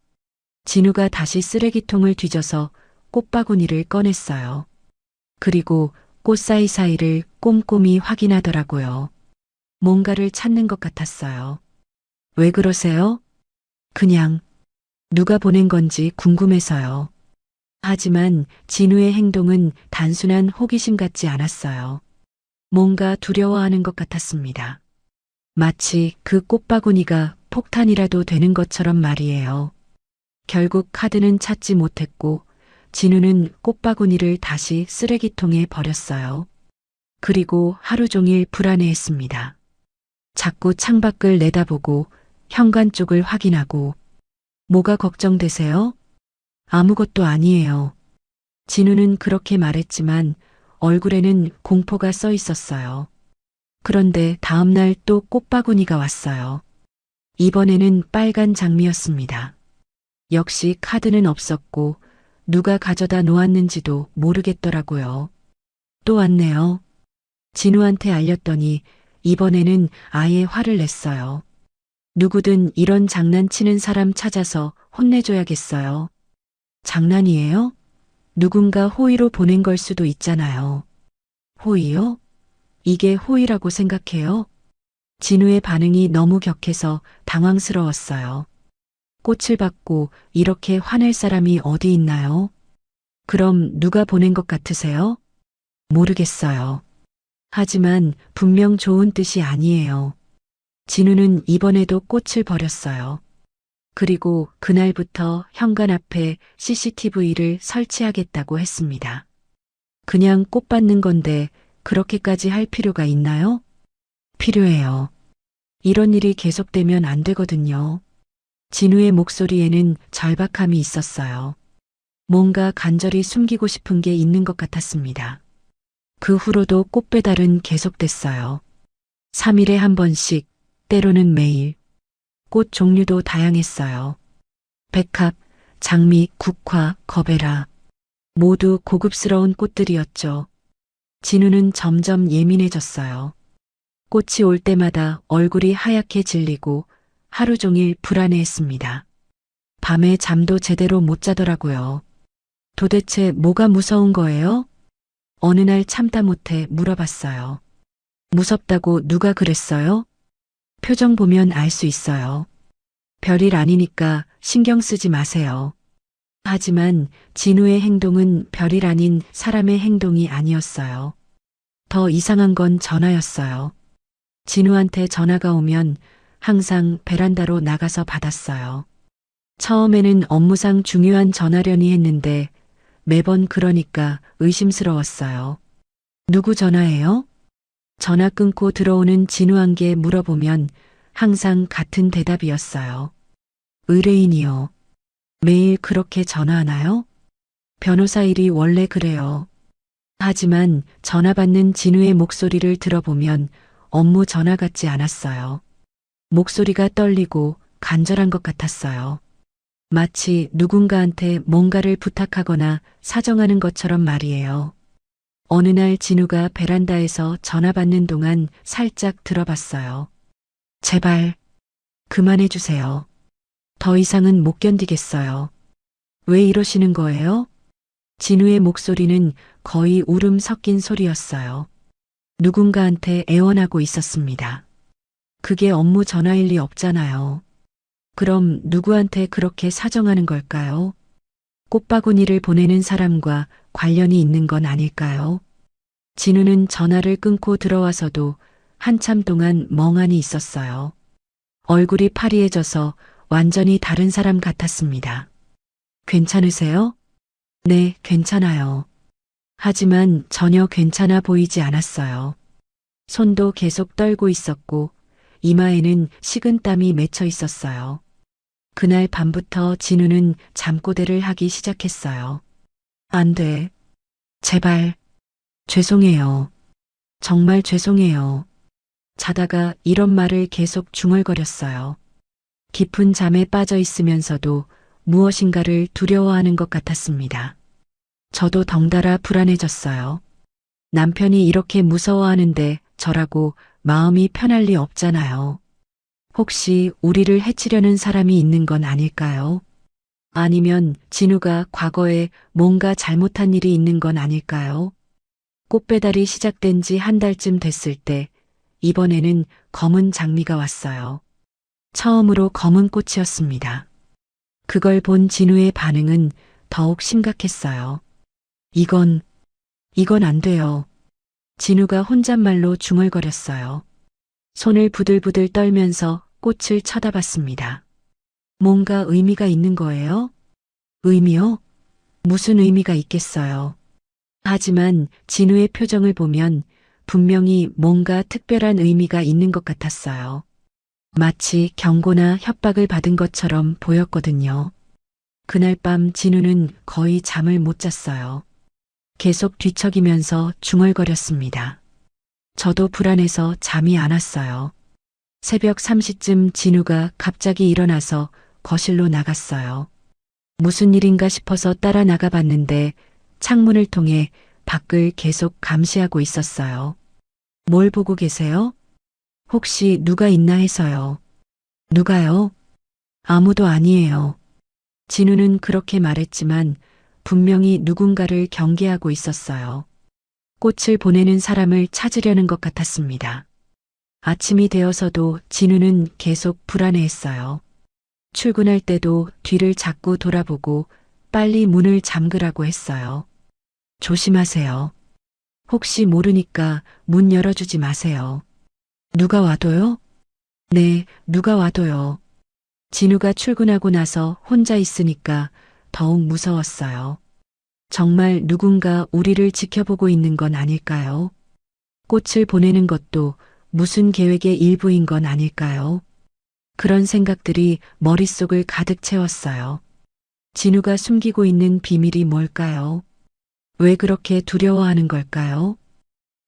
진우가 다시 쓰레기통을 뒤져서 꽃바구니를 꺼냈어요. 그리고 꽃 사이사이를 꼼꼼히 확인하더라고요. 뭔가를 찾는 것 같았어요. 왜 그러세요? 그냥 누가 보낸 건지 궁금해서요. 하지만 진우의 행동은 단순한 호기심 같지 않았어요. 뭔가 두려워하는 것 같았습니다. 마치 그 꽃바구니가 폭탄이라도 되는 것처럼 말이에요. 결국 카드는 찾지 못했고 진우는 꽃바구니를 다시 쓰레기통에 버렸어요. 그리고 하루 종일 불안해했습니다. 자꾸 창밖을 내다보고 현관 쪽을 확인하고 뭐가 걱정되세요? 아무것도 아니에요. 진우는 그렇게 말했지만 얼굴에는 공포가 써 있었어요. 그런데 다음날 또 꽃바구니가 왔어요. 이번에는 빨간 장미였습니다. 역시 카드는 없었고 누가 가져다 놓았는지도 모르겠더라고요. 또 왔네요. 진우한테 알렸더니 이번에는 아예 화를 냈어요. 누구든 이런 장난치는 사람 찾아서 혼내줘야겠어요. 장난이에요? 누군가 호의로 보낸 걸 수도 있잖아요. 호의요? 이게 호의라고 생각해요? 진우의 반응이 너무 격해서 당황스러웠어요. 꽃을 받고 이렇게 화낼 사람이 어디 있나요? 그럼 누가 보낸 것 같으세요? 모르겠어요. 하지만 분명 좋은 뜻이 아니에요. 진우는 이번에도 꽃을 버렸어요. 그리고 그날부터 현관 앞에 CCTV를 설치하겠다고 했습니다. 그냥 꽃 받는 건데 그렇게까지 할 필요가 있나요? 필요해요. 이런 일이 계속되면 안 되거든요. 진우의 목소리에는 절박함이 있었어요. 뭔가 간절히 숨기고 싶은 게 있는 것 같았습니다. 그 후로도 꽃 배달은 계속됐어요. 3일에 한 번씩, 때로는 매일. 꽃 종류도 다양했어요. 백합, 장미, 국화, 거베라. 모두 고급스러운 꽃들이었죠. 진우는 점점 예민해졌어요. 꽃이 올 때마다 얼굴이 하얗게 질리고 하루 종일 불안해했습니다. 밤에 잠도 제대로 못 자더라고요. 도대체 뭐가 무서운 거예요? 어느 날 참다 못해 물어봤어요. 무섭다고 누가 그랬어요? 표정 보면 알 수 있어요. 별일 아니니까 신경 쓰지 마세요. 하지만 진우의 행동은 별일 아닌 사람의 행동이 아니었어요. 더 이상한 건 전화였어요. 진우한테 전화가 오면 항상 베란다로 나가서 받았어요. 처음에는 업무상 중요한 전화려니 했는데 매번 그러니까 의심스러웠어요. 누구 전화예요? 전화 끊고 들어오는 진우한테 물어보면 항상 같은 대답이었어요. 의뢰인이요. 매일 그렇게 전화하나요? 변호사 일이 원래 그래요. 하지만 전화 받는 진우의 목소리를 들어보면 업무 전화 같지 않았어요. 목소리가 떨리고 간절한 것 같았어요. 마치 누군가한테 뭔가를 부탁하거나 사정하는 것처럼 말이에요. 어느 날 진우가 베란다에서 전화 받는 동안 살짝 들어봤어요. 제발 그만해 주세요. 더 이상은 못 견디겠어요. 왜 이러시는 거예요? 진우의 목소리는 거의 울음 섞인 소리였어요. 누군가한테 애원하고 있었습니다. 그게 업무 전화일 리 없잖아요. 그럼 누구한테 그렇게 사정하는 걸까요? 꽃바구니를 보내는 사람과 관련이 있는 건 아닐까요? 진우는 전화를 끊고 들어와서도 한참 동안 멍하니 있었어요. 얼굴이 파리해져서 완전히 다른 사람 같았습니다. 괜찮으세요? 네, 괜찮아요. 하지만 전혀 괜찮아 보이지 않았어요. 손도 계속 떨고 있었고 이마에는 식은땀이 맺혀 있었어요. 그날 밤부터 진우는 잠꼬대를 하기 시작했어요. 안 돼. 제발. 죄송해요. 정말 죄송해요. 자다가 이런 말을 계속 중얼거렸어요. 깊은 잠에 빠져 있으면서도 무엇인가를 두려워하는 것 같았습니다. 저도 덩달아 불안해졌어요. 남편이 이렇게 무서워하는데 저라고 마음이 편할 리 없잖아요. 혹시 우리를 해치려는 사람이 있는 건 아닐까요? 아니면 진우가 과거에 뭔가 잘못한 일이 있는 건 아닐까요? 꽃배달이 시작된 지 한 달쯤 됐을 때 이번에는 검은 장미가 왔어요. 처음으로 검은 꽃이었습니다. 그걸 본 진우의 반응은 더욱 심각했어요. 이건 안 돼요. 진우가 혼잣말로 중얼거렸어요. 손을 부들부들 떨면서 꽃을 쳐다봤습니다. 뭔가 의미가 있는 거예요? 의미요? 무슨 의미가 있겠어요? 하지만 진우의 표정을 보면 분명히 뭔가 특별한 의미가 있는 것 같았어요. 마치 경고나 협박을 받은 것처럼 보였거든요. 그날 밤 진우는 거의 잠을 못 잤어요. 계속 뒤척이면서 중얼거렸습니다. 저도 불안해서 잠이 안 왔어요. 새벽 3시쯤 진우가 갑자기 일어나서 거실로 나갔어요. 무슨 일인가 싶어서 따라 나가 봤는데 창문을 통해 밖을 계속 감시하고 있었어요. 뭘 보고 계세요? 혹시 누가 있나 해서요. 누가요? 아무도 아니에요. 진우는 그렇게 말했지만 분명히 누군가를 경계하고 있었어요. 꽃을 보내는 사람을 찾으려는 것 같았습니다. 아침이 되어서도 진우는 계속 불안해했어요. 출근할 때도 뒤를 자꾸 돌아보고 빨리 문을 잠그라고 했어요. 조심하세요. 혹시 모르니까 문 열어주지 마세요. 누가 와도요? 네, 누가 와도요. 진우가 출근하고 나서 혼자 있으니까 더욱 무서웠어요. 정말 누군가 우리를 지켜보고 있는 건 아닐까요? 꽃을 보내는 것도 무슨 계획의 일부인 건 아닐까요? 그런 생각들이 머릿속을 가득 채웠어요. 진우가 숨기고 있는 비밀이 뭘까요? 왜 그렇게 두려워하는 걸까요?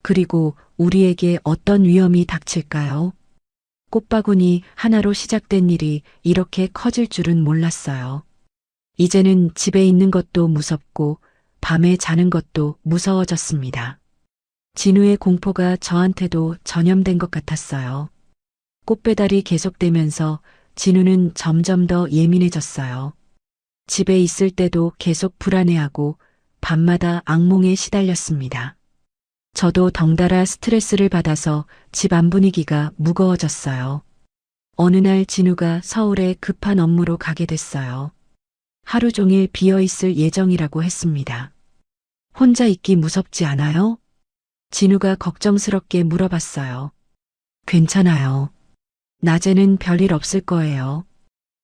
그리고 우리에게 어떤 위험이 닥칠까요? 꽃바구니 하나로 시작된 일이 이렇게 커질 줄은 몰랐어요. 이제는 집에 있는 것도 무섭고 밤에 자는 것도 무서워졌습니다. 진우의 공포가 저한테도 전염된 것 같았어요. 꽃배달이 계속되면서 진우는 점점 더 예민해졌어요. 집에 있을 때도 계속 불안해하고 밤마다 악몽에 시달렸습니다. 저도 덩달아 스트레스를 받아서 집안 분위기가 무거워졌어요. 어느 날 진우가 서울에 급한 업무로 가게 됐어요. 하루 종일 비어있을 예정이라고 했습니다. 혼자 있기 무섭지 않아요? 진우가 걱정스럽게 물어봤어요. 괜찮아요. 낮에는 별일 없을 거예요.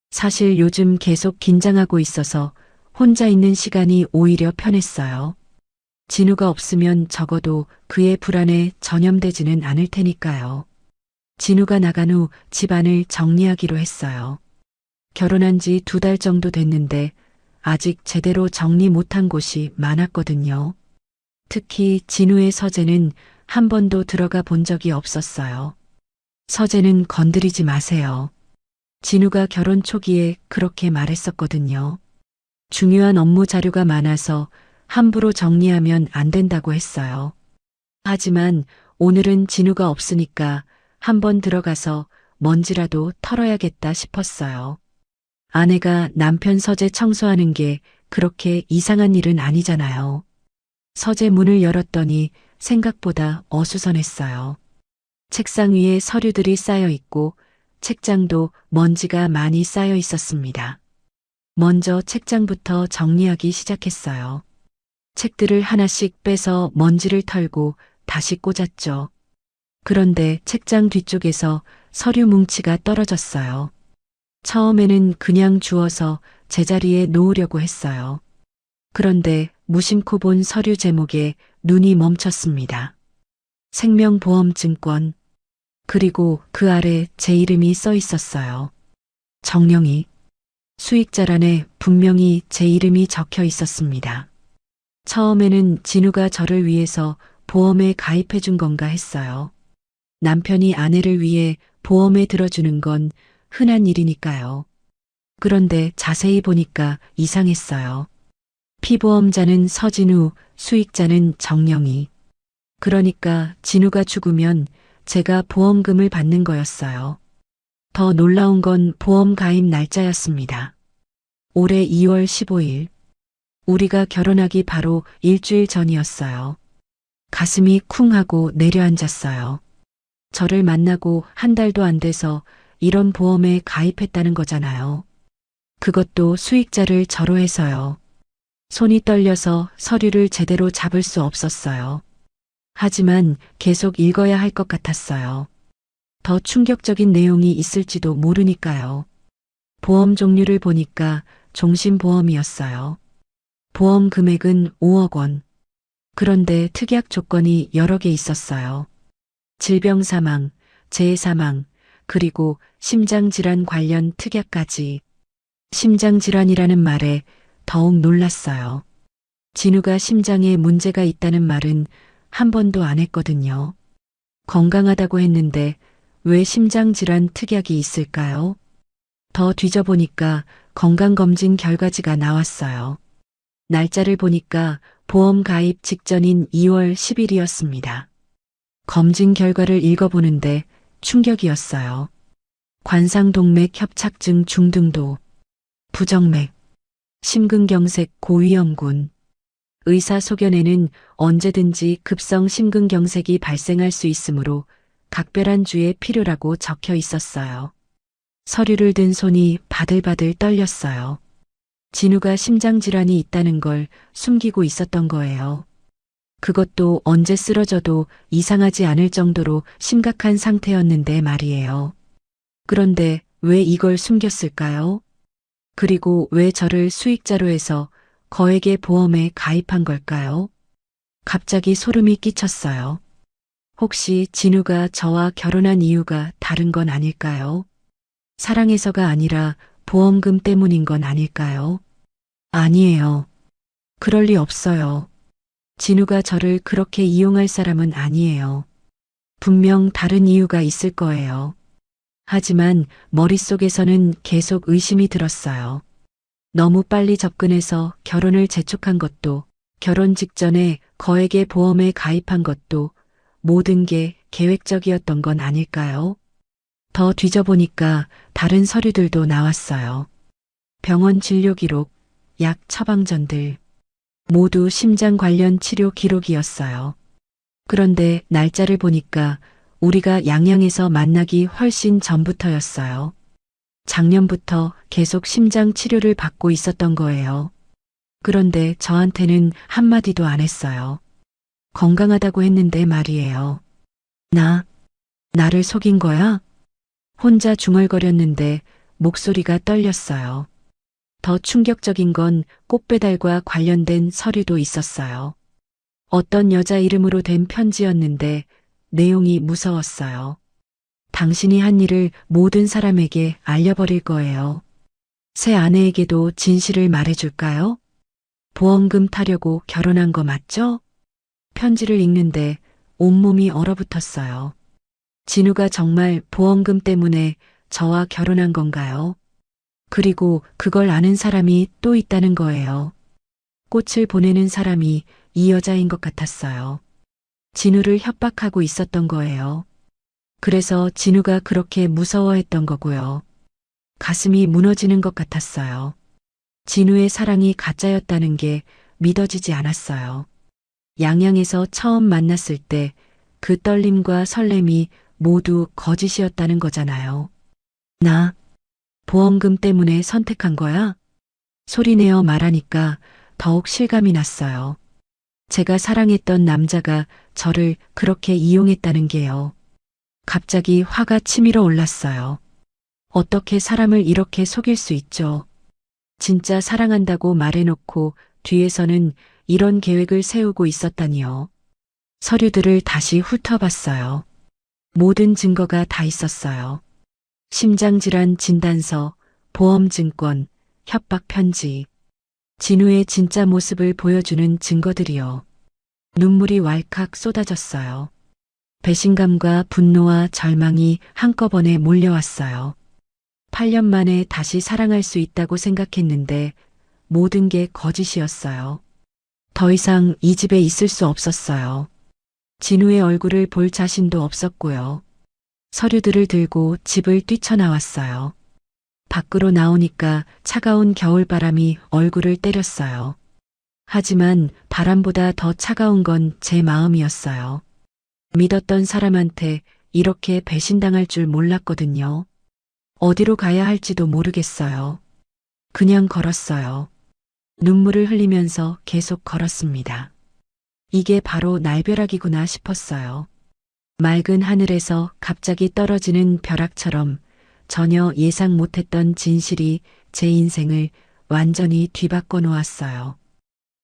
사실 요즘 계속 긴장하고 있어서 혼자 있는 시간이 오히려 편했어요. 진우가 없으면 적어도 그의 불안에 전염되지는 않을 테니까요. 진우가 나간 후 집안을 정리하기로 했어요. 결혼한 지 2달 정도 됐는데 아직 제대로 정리 못한 곳이 많았거든요. 특히 진우의 서재는 한 번도 들어가 본 적이 없었어요. 서재는 건드리지 마세요. 진우가 결혼 초기에 그렇게 말했었거든요. 중요한 업무 자료가 많아서 함부로 정리하면 안 된다고 했어요. 하지만 오늘은 진우가 없으니까 한번 들어가서 먼지라도 털어야겠다 싶었어요. 아내가 남편 서재 청소하는 게 그렇게 이상한 일은 아니잖아요. 서재 문을 열었더니 생각보다 어수선했어요. 책상 위에 서류들이 쌓여 있고 책장도 먼지가 많이 쌓여 있었습니다. 먼저 책장부터 정리하기 시작했어요. 책들을 하나씩 빼서 먼지를 털고 다시 꽂았죠. 그런데 책장 뒤쪽에서 서류 뭉치가 떨어졌어요. 처음에는 그냥 주워서 제자리에 놓으려고 했어요. 그런데 무심코 본 서류 제목에 눈이 멈췄습니다. 생명보험증권. 그리고 그 아래 제 이름이 써 있었어요. 정영희. 수익자란에 분명히 제 이름이 적혀 있었습니다. 처음에는 진우가 저를 위해서 보험에 가입해 준 건가 했어요. 남편이 아내를 위해 보험에 들어주는 건 흔한 일이니까요. 그런데 자세히 보니까 이상했어요. 피보험자는 서진우, 수익자는 정영희. 그러니까 진우가 죽으면 제가 보험금을 받는 거였어요. 더 놀라운 건 보험 가입 날짜였습니다. 올해 2월 15일. 우리가 결혼하기 바로 일주일 전이었어요. 가슴이 쿵 하고 내려앉았어요. 저를 만나고 한 달도 안 돼서 이런 보험에 가입했다는 거잖아요. 그것도 수익자를 저로 해서요. 손이 떨려서 서류를 제대로 잡을 수 없었어요. 하지만 계속 읽어야 할 것 같았어요. 더 충격적인 내용이 있을지도 모르니까요. 보험 종류를 보니까 종신보험이었어요. 보험 금액은 5억 원. 그런데 특약 조건이 여러 개 있었어요. 질병 사망, 재해 사망, 그리고 심장질환 관련 특약까지. 심장질환이라는 말에 더욱 놀랐어요. 진우가 심장에 문제가 있다는 말은 한 번도 안 했거든요. 건강하다고 했는데 왜 심장질환 특약이 있을까요? 더 뒤져보니까 건강검진 결과지가 나왔어요. 날짜를 보니까 보험 가입 직전인 2월 10일이었습니다. 검진 결과를 읽어보는데 충격이었어요. 관상동맥 협착증 중등도, 부정맥, 심근경색 고위험군. 의사 소견에는 언제든지 급성 심근경색이 발생할 수 있으므로 각별한 주의 필요라고 적혀 있었어요. 서류를 든 손이 바들바들 떨렸어요. 진우가 심장질환이 있다는 걸 숨기고 있었던 거예요. 그것도 언제 쓰러져도 이상하지 않을 정도로 심각한 상태였는데 말이에요. 그런데 왜 이걸 숨겼을까요? 그리고 왜 저를 수익자로 해서 거액의 보험에 가입한 걸까요? 갑자기 소름이 끼쳤어요. 혹시 진우가 저와 결혼한 이유가 다른 건 아닐까요? 사랑해서가 아니라 보험금 때문인 건 아닐까요? 아니에요. 그럴 리 없어요. 진우가 저를 그렇게 이용할 사람은 아니에요. 분명 다른 이유가 있을 거예요. 하지만 머릿속에서는 계속 의심이 들었어요. 너무 빨리 접근해서 결혼을 재촉한 것도, 결혼 직전에 거액의 보험에 가입한 것도 모든 게 계획적이었던 건 아닐까요? 더 뒤져보니까 다른 서류들도 나왔어요. 병원 진료 기록, 약 처방전들. 모두 심장 관련 치료 기록이었어요. 그런데 날짜를 보니까 우리가 양양에서 만나기 훨씬 전부터였어요. 작년부터 계속 심장 치료를 받고 있었던 거예요. 그런데 저한테는 한마디도 안 했어요. 건강하다고 했는데 말이에요. 나를 속인 거야? 혼자 중얼거렸는데 목소리가 떨렸어요. 더 충격적인 건 꽃배달과 관련된 서류도 있었어요. 어떤 여자 이름으로 된 편지였는데 내용이 무서웠어요. 당신이 한 일을 모든 사람에게 알려버릴 거예요. 새 아내에게도 진실을 말해줄까요? 보험금 타려고 결혼한 거 맞죠? 편지를 읽는데 온몸이 얼어붙었어요. 진우가 정말 보험금 때문에 저와 결혼한 건가요? 그리고 그걸 아는 사람이 또 있다는 거예요. 꽃을 보내는 사람이 이 여자인 것 같았어요. 진우를 협박하고 있었던 거예요. 그래서 진우가 그렇게 무서워했던 거고요. 가슴이 무너지는 것 같았어요. 진우의 사랑이 가짜였다는 게 믿어지지 않았어요. 양양에서 처음 만났을 때 그 떨림과 설렘이 모두 거짓이었다는 거잖아요. 나 보험금 때문에 선택한 거야? 소리내어 말하니까 더욱 실감이 났어요. 제가 사랑했던 남자가 저를 그렇게 이용했다는 게요. 갑자기 화가 치밀어 올랐어요. 어떻게 사람을 이렇게 속일 수 있죠? 진짜 사랑한다고 말해놓고 뒤에서는 이런 계획을 세우고 있었다니요. 서류들을 다시 훑어봤어요. 모든 증거가 다 있었어요. 심장질환 진단서, 보험증권, 협박 편지, 진우의 진짜 모습을 보여주는 증거들이요. 눈물이 왈칵 쏟아졌어요. 배신감과 분노와 절망이 한꺼번에 몰려왔어요. 8년 만에 다시 사랑할 수 있다고 생각했는데 모든 게 거짓이었어요. 더 이상 이 집에 있을 수 없었어요. 진우의 얼굴을 볼 자신도 없었고요. 서류들을 들고 집을 뛰쳐나왔어요. 밖으로 나오니까 차가운 겨울바람이 얼굴을 때렸어요. 하지만 바람보다 더 차가운 건 제 마음이었어요. 믿었던 사람한테 이렇게 배신당할 줄 몰랐거든요. 어디로 가야 할지도 모르겠어요. 그냥 걸었어요. 눈물을 흘리면서 계속 걸었습니다. 이게 바로 날벼락이구나 싶었어요. 맑은 하늘에서 갑자기 떨어지는 벼락처럼 전혀 예상 못했던 진실이 제 인생을 완전히 뒤바꿔 놓았어요.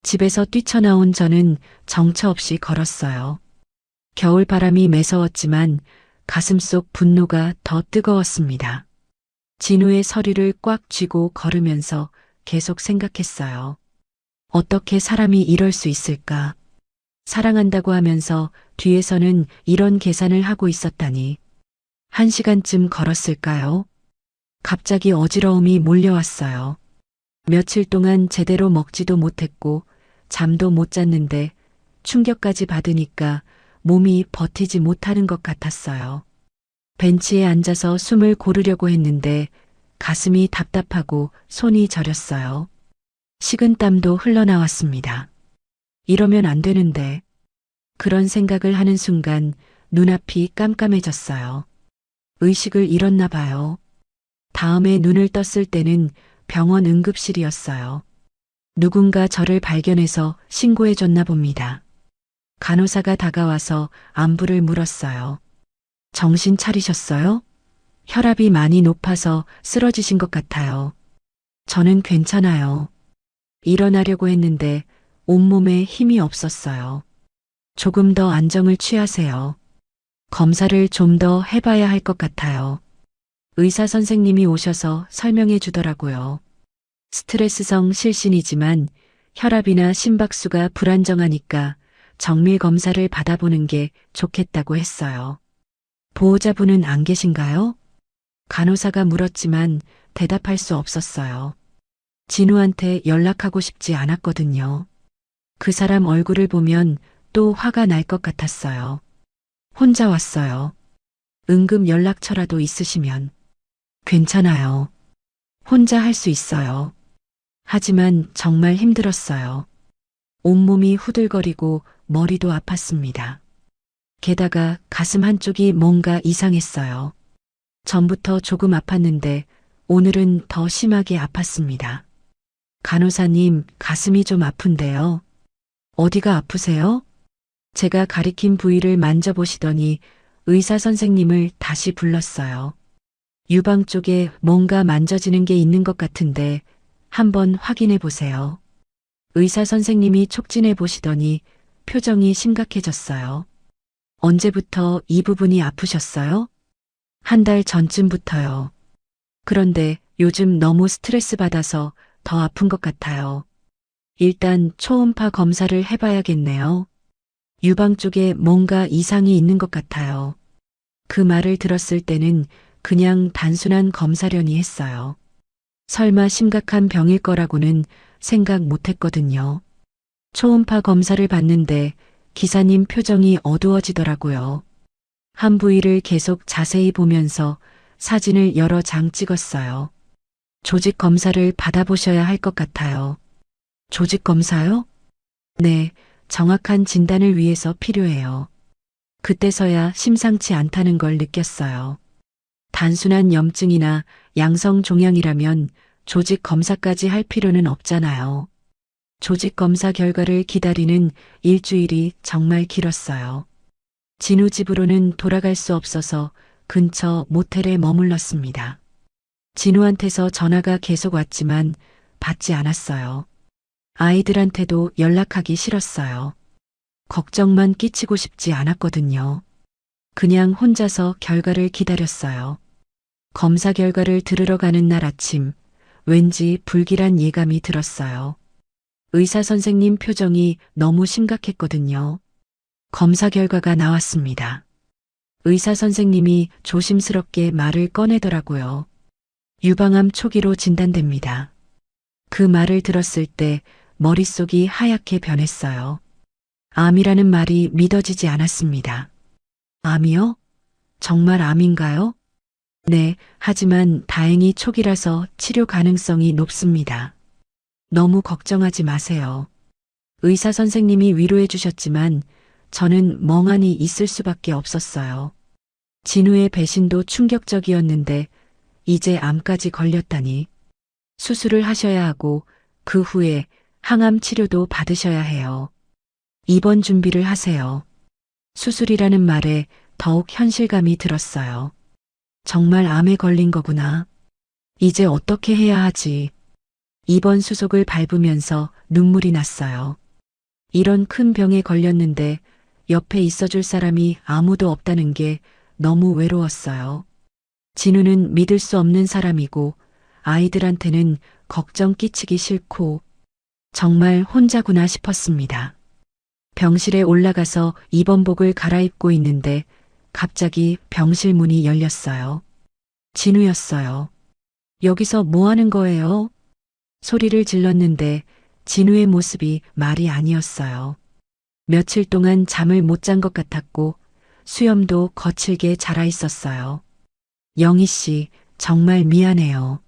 집에서 뛰쳐나온 저는 정처 없이 걸었어요. 겨울바람이 매서웠지만 가슴속 분노가 더 뜨거웠습니다. 진우의 서류를 꽉 쥐고 걸으면서 계속 생각했어요. 어떻게 사람이 이럴 수 있을까? 사랑한다고 하면서 뒤에서는 이런 계산을 하고 있었다니. 1시간쯤 걸었을까요? 갑자기 어지러움이 몰려왔어요. 며칠 동안 제대로 먹지도 못했고 잠도 못 잤는데 충격까지 받으니까 몸이 버티지 못하는 것 같았어요. 벤치에 앉아서 숨을 고르려고 했는데 가슴이 답답하고 손이 저렸어요. 식은땀도 흘러나왔습니다. 이러면 안 되는데. 그런 생각을 하는 순간 눈앞이 깜깜해졌어요. 의식을 잃었나 봐요. 다음에 눈을 떴을 때는 병원 응급실이었어요. 누군가 저를 발견해서 신고해줬나 봅니다. 간호사가 다가와서 안부를 물었어요. 정신 차리셨어요? 혈압이 많이 높아서 쓰러지신 것 같아요. 저는 괜찮아요. 일어나려고 했는데 온몸에 힘이 없었어요. 조금 더 안정을 취하세요. 검사를 좀 더 해봐야 할 것 같아요. 의사 선생님이 오셔서 설명해 주더라고요. 스트레스성 실신이지만 혈압이나 심박수가 불안정하니까 정밀 검사를 받아보는 게 좋겠다고 했어요. 보호자분은 안 계신가요? 간호사가 물었지만 대답할 수 없었어요. 진우한테 연락하고 싶지 않았거든요. 그 사람 얼굴을 보면 또 화가 날 것 같았어요. 혼자 왔어요. 응급 연락처라도 있으시면. 괜찮아요. 혼자 할 수 있어요. 하지만 정말 힘들었어요. 온몸이 후들거리고 머리도 아팠습니다. 게다가 가슴 한쪽이 뭔가 이상했어요. 전부터 조금 아팠는데 오늘은 더 심하게 아팠습니다. 간호사님, 가슴이 좀 아픈데요. 어디가 아프세요? 제가 가리킨 부위를 만져보시더니 의사 선생님을 다시 불렀어요. 유방 쪽에 뭔가 만져지는 게 있는 것 같은데 한번 확인해 보세요. 의사 선생님이 촉진해 보시더니 표정이 심각해졌어요. 언제부터 이 부분이 아프셨어요? 한 달 전쯤부터요. 그런데 요즘 너무 스트레스 받아서 더 아픈 것 같아요. 일단 초음파 검사를 해봐야겠네요. 유방 쪽에 뭔가 이상이 있는 것 같아요. 그 말을 들었을 때는 그냥 단순한 검사려니 했어요. 설마 심각한 병일 거라고는 생각 못 했거든요. 초음파 검사를 받는데 기사님 표정이 어두워지더라고요. 한 부위를 계속 자세히 보면서 사진을 여러 장 찍었어요. 조직 검사를 받아보셔야 할 것 같아요. 조직 검사요? 네, 정확한 진단을 위해서 필요해요. 그때서야 심상치 않다는 걸 느꼈어요. 단순한 염증이나 양성 종양이라면 조직 검사까지 할 필요는 없잖아요. 조직 검사 결과를 기다리는 일주일이 정말 길었어요. 진우 집으로는 돌아갈 수 없어서 근처 모텔에 머물렀습니다. 진우한테서 전화가 계속 왔지만 받지 않았어요. 아이들한테도 연락하기 싫었어요. 걱정만 끼치고 싶지 않았거든요. 그냥 혼자서 결과를 기다렸어요. 검사 결과를 들으러 가는 날 아침, 왠지 불길한 예감이 들었어요. 의사 선생님 표정이 너무 심각했거든요. 검사 결과가 나왔습니다. 의사 선생님이 조심스럽게 말을 꺼내더라고요. 유방암 초기로 진단됩니다. 그 말을 들었을 때 머릿속이 하얗게 변했어요. 암이라는 말이 믿어지지 않았습니다. 암이요? 정말 암인가요? 네, 하지만 다행히 초기라서 치료 가능성이 높습니다. 너무 걱정하지 마세요. 의사 선생님이 위로해 주셨지만 저는 멍하니 있을 수밖에 없었어요. 진우의 배신도 충격적이었는데 이제 암까지 걸렸다니. 수술을 하셔야 하고 그 후에 항암 치료도 받으셔야 해요. 입원 준비를 하세요. 수술이라는 말에 더욱 현실감이 들었어요. 정말 암에 걸린 거구나. 이제 어떻게 해야 하지? 입원 수속을 밟으면서 눈물이 났어요. 이런 큰 병에 걸렸는데 옆에 있어줄 사람이 아무도 없다는 게 너무 외로웠어요. 진우는 믿을 수 없는 사람이고 아이들한테는 걱정 끼치기 싫고 정말 혼자구나 싶었습니다. 병실에 올라가서 입원복을 갈아입고 있는데 갑자기 병실 문이 열렸어요. 진우였어요. 여기서 뭐 하는 거예요? 소리를 질렀는데 진우의 모습이 말이 아니었어요. 며칠 동안 잠을 못 잔 것 같았고 수염도 거칠게 자라 있었어요. 영희 씨, 정말 미안해요.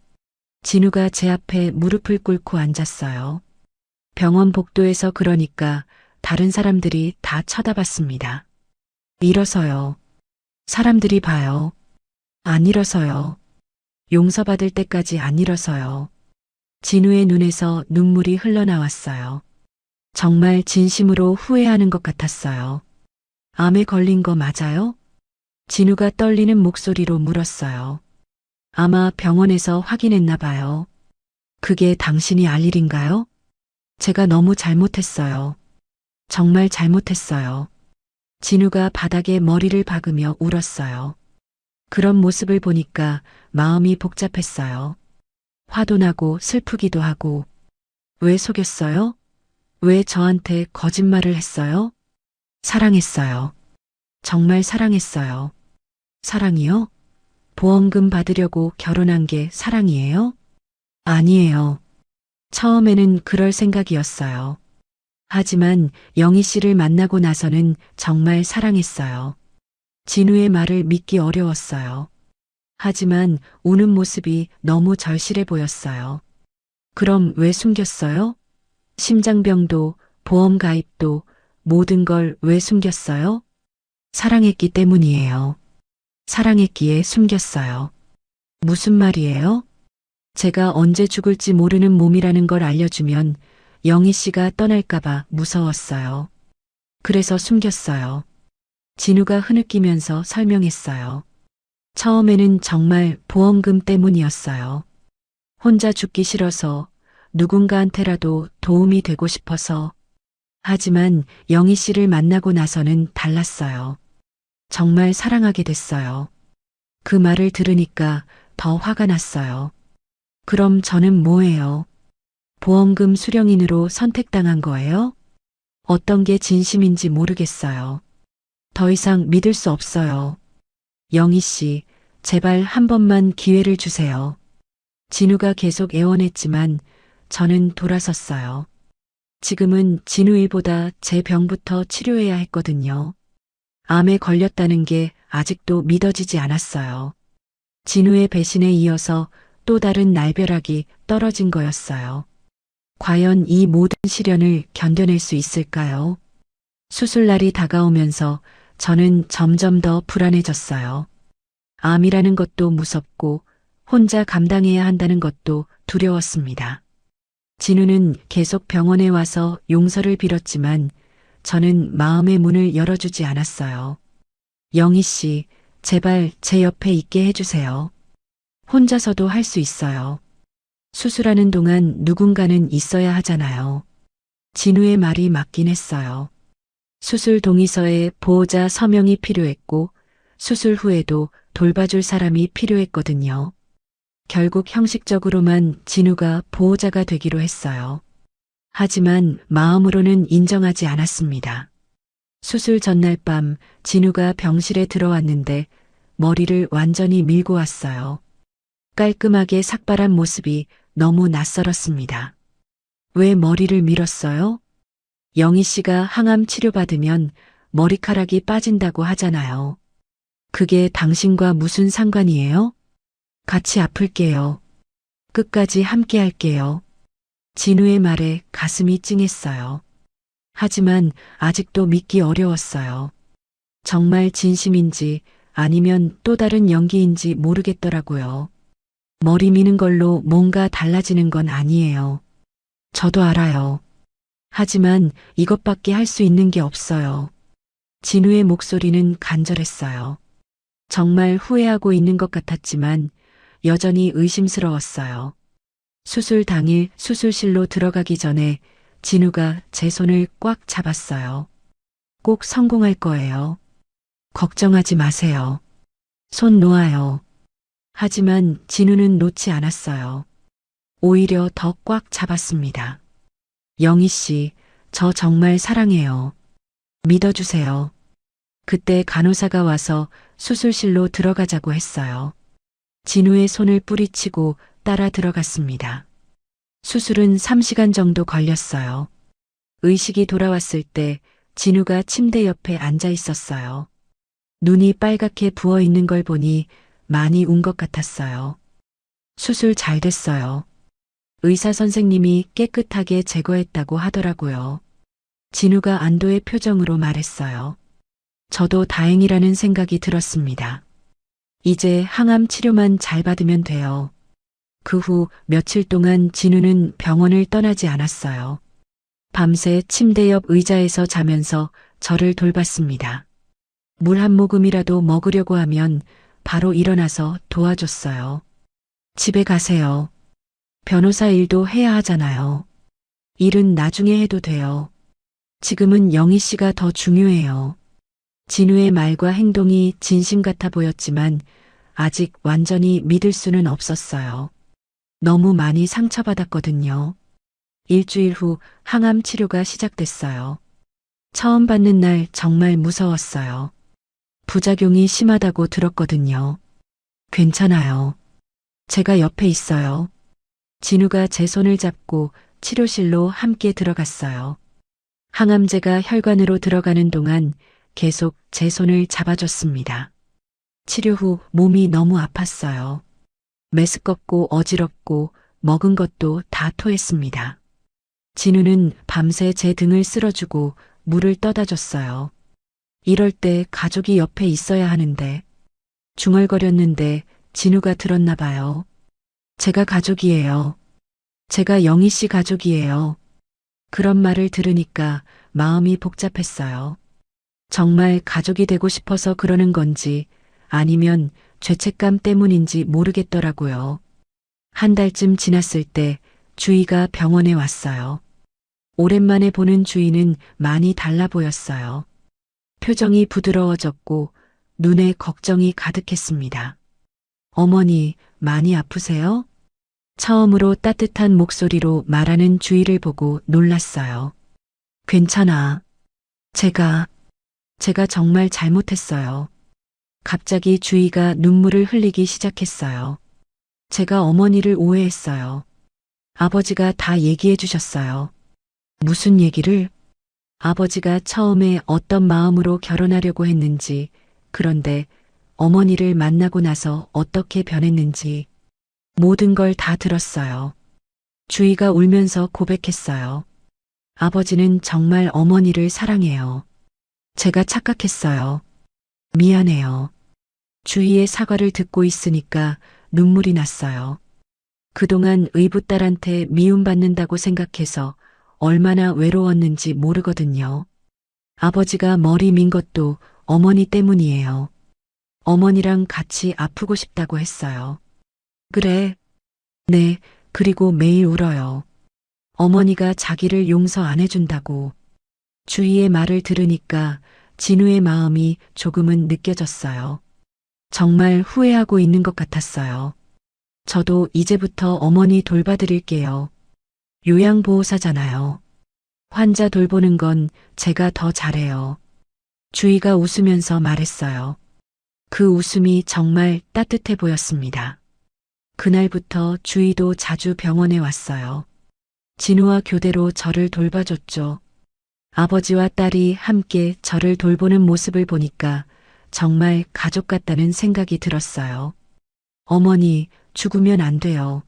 진우가 제 앞에 무릎을 꿇고 앉았어요. 병원 복도에서 그러니까 다른 사람들이 다 쳐다봤습니다. 일어서요. 사람들이 봐요. 안 일어서요. 용서받을 때까지 안 일어서요. 진우의 눈에서 눈물이 흘러나왔어요. 정말 진심으로 후회하는 것 같았어요. 암에 걸린 거 맞아요? 진우가 떨리는 목소리로 물었어요. 아마 병원에서 확인했나 봐요. 그게 당신이 알 일인가요? 제가 너무 잘못했어요. 정말 잘못했어요. 진우가 바닥에 머리를 박으며 울었어요. 그런 모습을 보니까 마음이 복잡했어요. 화도 나고 슬프기도 하고. 왜 속였어요? 왜 저한테 거짓말을 했어요? 사랑했어요. 정말 사랑했어요. 사랑이요? 보험금 받으려고 결혼한 게 사랑이에요? 아니에요. 처음에는 그럴 생각이었어요. 하지만 영희 씨를 만나고 나서는 정말 사랑했어요. 진우의 말을 믿기 어려웠어요. 하지만 우는 모습이 너무 절실해 보였어요. 그럼 왜 숨겼어요? 심장병도 보험 가입도 모든 걸 왜 숨겼어요? 사랑했기 때문이에요. 사랑했기에 숨겼어요. 무슨 말이에요? 제가 언제 죽을지 모르는 몸이라는 걸 알려주면 영희 씨가 떠날까봐 무서웠어요. 그래서 숨겼어요. 진우가 흐느끼면서 설명했어요. 처음에는 정말 보험금 때문이었어요. 혼자 죽기 싫어서 누군가한테라도 도움이 되고 싶어서. 하지만 영희 씨를 만나고 나서는 달랐어요. 정말 사랑하게 됐어요. 그 말을 들으니까 더 화가 났어요. 그럼 저는 뭐예요? 보험금 수령인으로 선택당한 거예요? 어떤 게 진심인지 모르겠어요. 더 이상 믿을 수 없어요. 영희 씨, 제발 한 번만 기회를 주세요. 진우가 계속 애원했지만 저는 돌아섰어요. 지금은 진우 일보다 제 병부터 치료해야 했거든요. 암에 걸렸다는 게 아직도 믿어지지 않았어요. 진우의 배신에 이어서 또 다른 날벼락이 떨어진 거였어요. 과연 이 모든 시련을 견뎌낼 수 있을까요? 수술날이 다가오면서 저는 점점 더 불안해졌어요. 암이라는 것도 무섭고 혼자 감당해야 한다는 것도 두려웠습니다. 진우는 계속 병원에 와서 용서를 빌었지만 저는 마음의 문을 열어주지 않았어요. 영희 씨, 제발 제 옆에 있게 해주세요. 혼자서도 할 수 있어요. 수술하는 동안 누군가는 있어야 하잖아요. 진우의 말이 맞긴 했어요. 수술 동의서에 보호자 서명이 필요했고 수술 후에도 돌봐줄 사람이 필요했거든요. 결국 형식적으로만 진우가 보호자가 되기로 했어요. 하지만 마음으로는 인정하지 않았습니다. 수술 전날 밤 진우가 병실에 들어왔는데 머리를 완전히 밀고 왔어요. 깔끔하게 삭발한 모습이 너무 낯설었습니다. 왜 머리를 밀었어요? 영희 씨가 항암 치료받으면 머리카락이 빠진다고 하잖아요. 그게 당신과 무슨 상관이에요? 같이 아플게요. 끝까지 함께 할게요. 진우의 말에 가슴이 찡했어요. 하지만 아직도 믿기 어려웠어요. 정말 진심인지 아니면 또 다른 연기인지 모르겠더라고요. 머리 미는 걸로 뭔가 달라지는 건 아니에요. 저도 알아요. 하지만 이것밖에 할 수 있는 게 없어요. 진우의 목소리는 간절했어요. 정말 후회하고 있는 것 같았지만 여전히 의심스러웠어요. 수술 당일 수술실로 들어가기 전에 진우가 제 손을 꽉 잡았어요. 꼭 성공할 거예요. 걱정하지 마세요. 손 놓아요. 하지만 진우는 놓지 않았어요. 오히려 더 꽉 잡았습니다. 영희 씨, 저 정말 사랑해요. 믿어주세요. 그때 간호사가 와서 수술실로 들어가자고 했어요. 진우의 손을 뿌리치고 따라 들어갔습니다. 수술은 3시간 정도 걸렸어요. 의식이 돌아왔을 때 진우가 침대 옆에 앉아 있었어요. 눈이 빨갛게 부어 있는 걸 보니 많이 운 것 같았어요. 수술 잘 됐어요. 의사 선생님이 깨끗하게 제거했다고 하더라고요. 진우가 안도의 표정으로 말했어요. 저도 다행이라는 생각이 들었습니다. 이제 항암 치료만 잘 받으면 돼요. 그 후 며칠 동안 진우는 병원을 떠나지 않았어요. 밤새 침대 옆 의자에서 자면서 저를 돌봤습니다. 물 한 모금이라도 먹으려고 하면 바로 일어나서 도와줬어요. 집에 가세요. 변호사 일도 해야 하잖아요. 일은 나중에 해도 돼요. 지금은 영희 씨가 더 중요해요. 진우의 말과 행동이 진심 같아 보였지만 아직 완전히 믿을 수는 없었어요. 너무 많이 상처받았거든요. 일주일 후 항암 치료가 시작됐어요. 처음 받는 날 정말 무서웠어요. 부작용이 심하다고 들었거든요. 괜찮아요. 제가 옆에 있어요. 진우가 제 손을 잡고 치료실로 함께 들어갔어요. 항암제가 혈관으로 들어가는 동안 계속 제 손을 잡아줬습니다. 치료 후 몸이 너무 아팠어요. 메스껍고 어지럽고 먹은 것도 다 토했습니다. 진우는 밤새 제 등을 쓸어주고 물을 떠다 줬어요. 이럴 때 가족이 옆에 있어야 하는데 중얼거렸는데 진우가 들었나 봐요. 제가 가족이에요. 제가 영희 씨 가족이에요. 그런 말을 들으니까 마음이 복잡했어요. 정말 가족이 되고 싶어서 그러는 건지 아니면 죄책감 때문인지 모르겠더라고요. 한 달쯤 지났을 때 주희가 병원에 왔어요. 오랜만에 보는 주희는 많이 달라 보였어요. 표정이 부드러워졌고 눈에 걱정이 가득했습니다. 어머니, 많이 아프세요? 처음으로 따뜻한 목소리로 말하는 주희를 보고 놀랐어요. 괜찮아. 제가 정말 잘못했어요. 갑자기 주희가 눈물을 흘리기 시작했어요. 제가 어머니를 오해했어요. 아버지가 다 얘기해 주셨어요. 무슨 얘기를? 아버지가 처음에 어떤 마음으로 결혼하려고 했는지, 그런데 어머니를 만나고 나서 어떻게 변했는지, 모든 걸 다 들었어요. 주희가 울면서 고백했어요. 아버지는 정말 어머니를 사랑해요. 제가 착각했어요. 미안해요. 주희의 사과를 듣고 있으니까 눈물이 났어요. 그동안 의붓딸한테 미움받는다고 생각해서 얼마나 외로웠는지 모르거든요. 아버지가 머리 민 것도 어머니 때문이에요. 어머니랑 같이 아프고 싶다고 했어요. 그래. 네, 그리고 매일 울어요. 어머니가 자기를 용서 안 해준다고. 주희의 말을 들으니까 진우의 마음이 조금은 느껴졌어요. 정말 후회하고 있는 것 같았어요. 저도 이제부터 어머니 돌봐드릴게요. 요양보호사잖아요. 환자 돌보는 건 제가 더 잘해요. 주희가 웃으면서 말했어요. 그 웃음이 정말 따뜻해 보였습니다. 그날부터 주희도 자주 병원에 왔어요. 진우와 교대로 저를 돌봐줬죠. 아버지와 딸이 함께 저를 돌보는 모습을 보니까 정말 가족 같다는 생각이 들었어요. 어머니, 죽으면 안 돼요.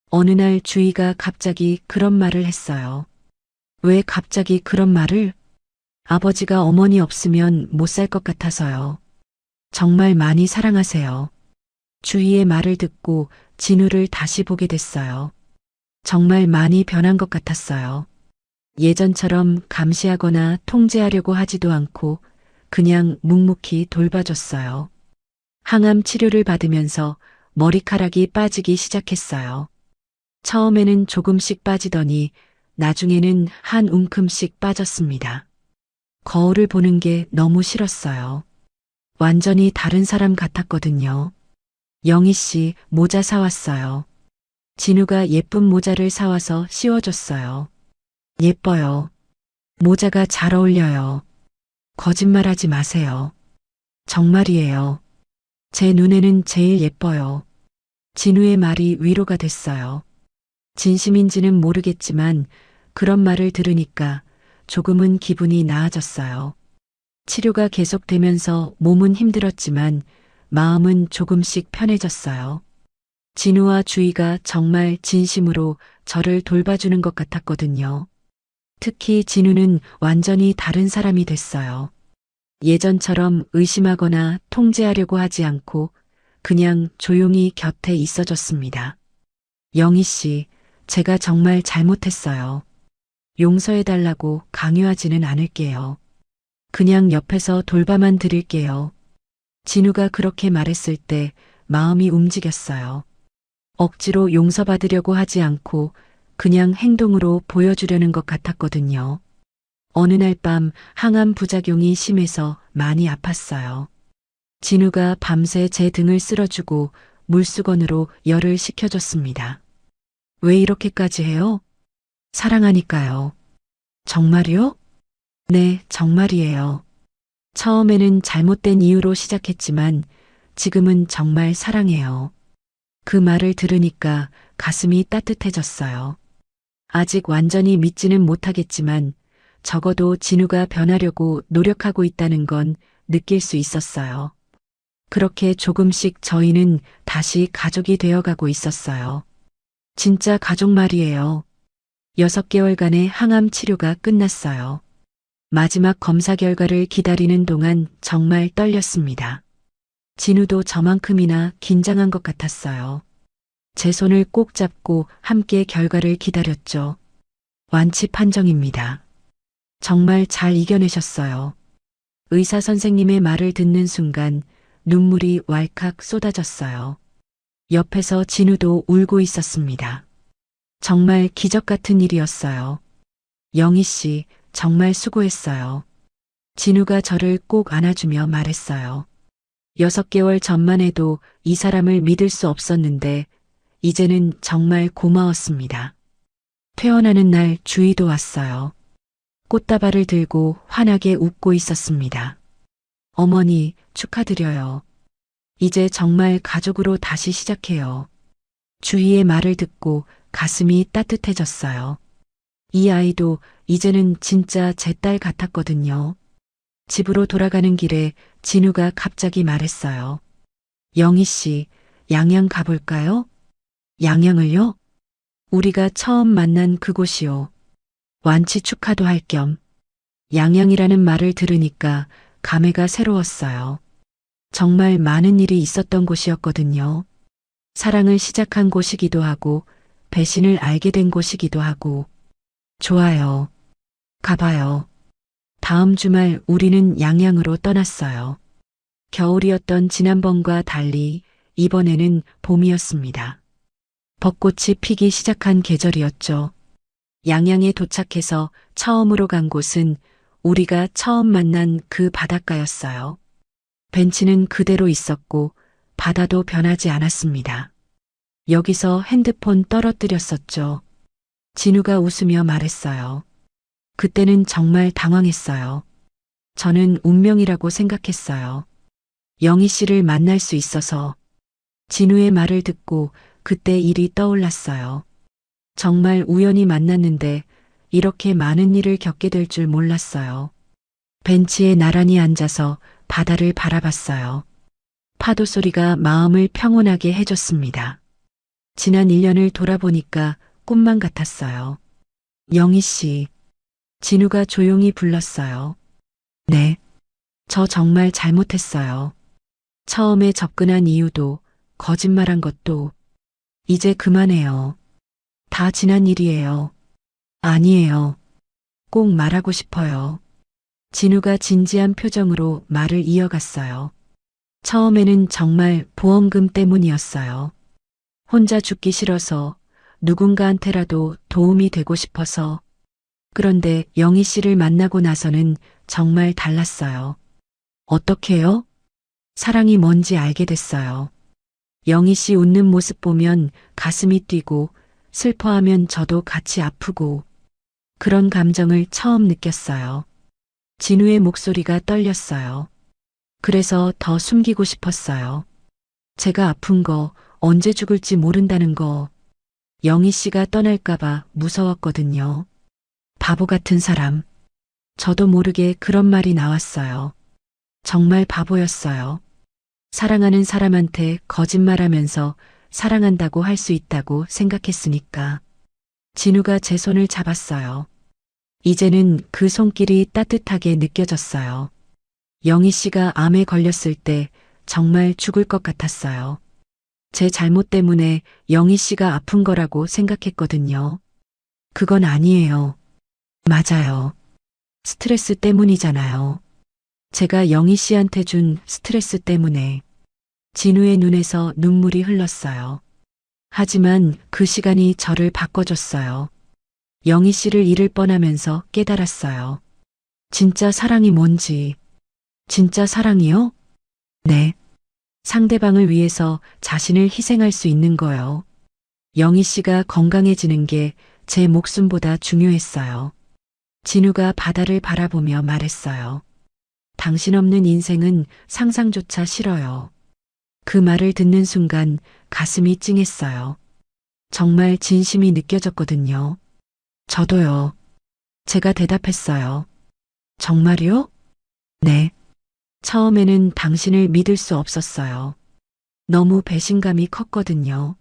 어느 날 주희가 갑자기 그런 말을 했어요. 왜 갑자기 그런 말을? 아버지가 어머니 없으면 못 살 것 같아서요. 정말 많이 사랑하세요. 주희의 말을 듣고 진우를 다시 보게 됐어요. 정말 많이 변한 것 같았어요. 예전처럼 감시하거나 통제하려고 하지도 않고 그냥 묵묵히 돌봐줬어요. 항암 치료를 받으면서 머리카락이 빠지기 시작했어요. 처음에는 조금씩 빠지더니 나중에는 한 움큼씩 빠졌습니다. 거울을 보는 게 너무 싫었어요. 완전히 다른 사람 같았거든요. 영희 씨, 모자 사왔어요. 진우가 예쁜 모자를 사와서 씌워줬어요. 예뻐요. 모자가 잘 어울려요. 거짓말하지 마세요. 정말이에요. 제 눈에는 제일 예뻐요. 진우의 말이 위로가 됐어요. 진심인지는 모르겠지만 그런 말을 들으니까 조금은 기분이 나아졌어요. 치료가 계속되면서 몸은 힘들었지만 마음은 조금씩 편해졌어요. 진우와 주희가 정말 진심으로 저를 돌봐주는 것 같았거든요. 특히 진우는 완전히 다른 사람이 됐어요. 예전처럼 의심하거나 통제하려고 하지 않고 그냥 조용히 곁에 있어줬습니다. 영희 씨, 제가 정말 잘못했어요. 용서해달라고 강요하지는 않을게요. 그냥 옆에서 돌봐만 드릴게요. 진우가 그렇게 말했을 때 마음이 움직였어요. 억지로 용서받으려고 하지 않고 그냥 행동으로 보여주려는 것 같았거든요. 어느 날 밤 항암 부작용이 심해서 많이 아팠어요. 진우가 밤새 제 등을 쓸어주고 물수건으로 열을 식혀줬습니다. 왜 이렇게까지 해요? 사랑하니까요. 정말이요? 네, 정말이에요. 처음에는 잘못된 이유로 시작했지만 지금은 정말 사랑해요. 그 말을 들으니까 가슴이 따뜻해졌어요. 아직 완전히 믿지는 못하겠지만 적어도 진우가 변하려고 노력하고 있다는 건 느낄 수 있었어요. 그렇게 조금씩 저희는 다시 가족이 되어가고 있었어요. 진짜 가족 말이에요. 6개월간의 항암 치료가 끝났어요. 마지막 검사 결과를 기다리는 동안 정말 떨렸습니다. 진우도 저만큼이나 긴장한 것 같았어요. 제 손을 꼭 잡고 함께 결과를 기다렸죠. 완치 판정입니다. 정말 잘 이겨내셨어요. 의사 선생님의 말을 듣는 순간 눈물이 왈칵 쏟아졌어요. 옆에서 진우도 울고 있었습니다. 정말 기적 같은 일이었어요. 영희 씨, 정말 수고했어요. 진우가 저를 꼭 안아주며 말했어요. 6개월 전만 해도 이 사람을 믿을 수 없었는데 이제는 정말 고마웠습니다. 퇴원하는 날 주희도 왔어요. 꽃다발을 들고 환하게 웃고 있었습니다. 어머니, 축하드려요. 이제 정말 가족으로 다시 시작해요. 주희의 말을 듣고 가슴이 따뜻해졌어요. 이 아이도 이제는 진짜 제 딸 같았거든요. 집으로 돌아가는 길에 진우가 갑자기 말했어요. 영희 씨, 양양 가볼까요? 양양을요? 우리가 처음 만난 그곳이요. 완치 축하도 할 겸. 양양이라는 말을 들으니까 감회가 새로웠어요. 정말 많은 일이 있었던 곳이었거든요. 사랑을 시작한 곳이기도 하고, 배신을 알게 된 곳이기도 하고. 좋아요. 가봐요. 다음 주말 우리는 양양으로 떠났어요. 겨울이었던 지난번과 달리 이번에는 봄이었습니다. 벚꽃이 피기 시작한 계절이었죠. 양양에 도착해서 처음으로 간 곳은 우리가 처음 만난 그 바닷가였어요. 벤치는 그대로 있었고 바다도 변하지 않았습니다. 여기서 핸드폰 떨어뜨렸었죠. 진우가 웃으며 말했어요. 그때는 정말 당황했어요. 저는 운명이라고 생각했어요. 영희 씨를 만날 수 있어서. 진우의 말을 듣고 그때 일이 떠올랐어요. 정말 우연히 만났는데 이렇게 많은 일을 겪게 될 줄 몰랐어요. 벤치에 나란히 앉아서 바다를 바라봤어요. 파도 소리가 마음을 평온하게 해줬습니다. 지난 1년을 돌아보니까 꿈만 같았어요. 영희 씨, 진우가 조용히 불렀어요. 네, 저 정말 잘못했어요. 처음에 접근한 이유도 거짓말한 것도 이제 그만해요. 다 지난 일이에요. 아니에요. 꼭 말하고 싶어요. 진우가 진지한 표정으로 말을 이어갔어요. 처음에는 정말 보험금 때문이었어요. 혼자 죽기 싫어서 누군가한테라도 도움이 되고 싶어서. 그런데 영희 씨를 만나고 나서는 정말 달랐어요. 어떻게요? 사랑이 뭔지 알게 됐어요. 영희 씨 웃는 모습 보면 가슴이 뛰고 슬퍼하면 저도 같이 아프고 그런 감정을 처음 느꼈어요. 진우의 목소리가 떨렸어요. 그래서 더 숨기고 싶었어요. 제가 아픈 거, 언제 죽을지 모른다는 거, 영희 씨가 떠날까봐 무서웠거든요. 바보 같은 사람. 저도 모르게 그런 말이 나왔어요. 정말 바보였어요. 사랑하는 사람한테 거짓말하면서 사랑한다고 할 수 있다고 생각했으니까. 진우가 제 손을 잡았어요. 이제는 그 손길이 따뜻하게 느껴졌어요. 영희 씨가 암에 걸렸을 때 정말 죽을 것 같았어요. 제 잘못 때문에 영희 씨가 아픈 거라고 생각했거든요. 그건 아니에요. 맞아요. 스트레스 때문이잖아요. 제가 영희 씨한테 준 스트레스 때문에. 진우의 눈에서 눈물이 흘렀어요. 하지만 그 시간이 저를 바꿔줬어요. 영희 씨를 잃을 뻔하면서 깨달았어요. 진짜 사랑이 뭔지. 진짜 사랑이요? 네. 상대방을 위해서 자신을 희생할 수 있는 거요. 영희 씨가 건강해지는 게 제 목숨보다 중요했어요. 진우가 바다를 바라보며 말했어요. 당신 없는 인생은 상상조차 싫어요. 그 말을 듣는 순간 가슴이 찡했어요. 정말 진심이 느껴졌거든요. 저도요. 제가 대답했어요. 정말요? 네. 처음에는 당신을 믿을 수 없었어요. 너무 배신감이 컸거든요.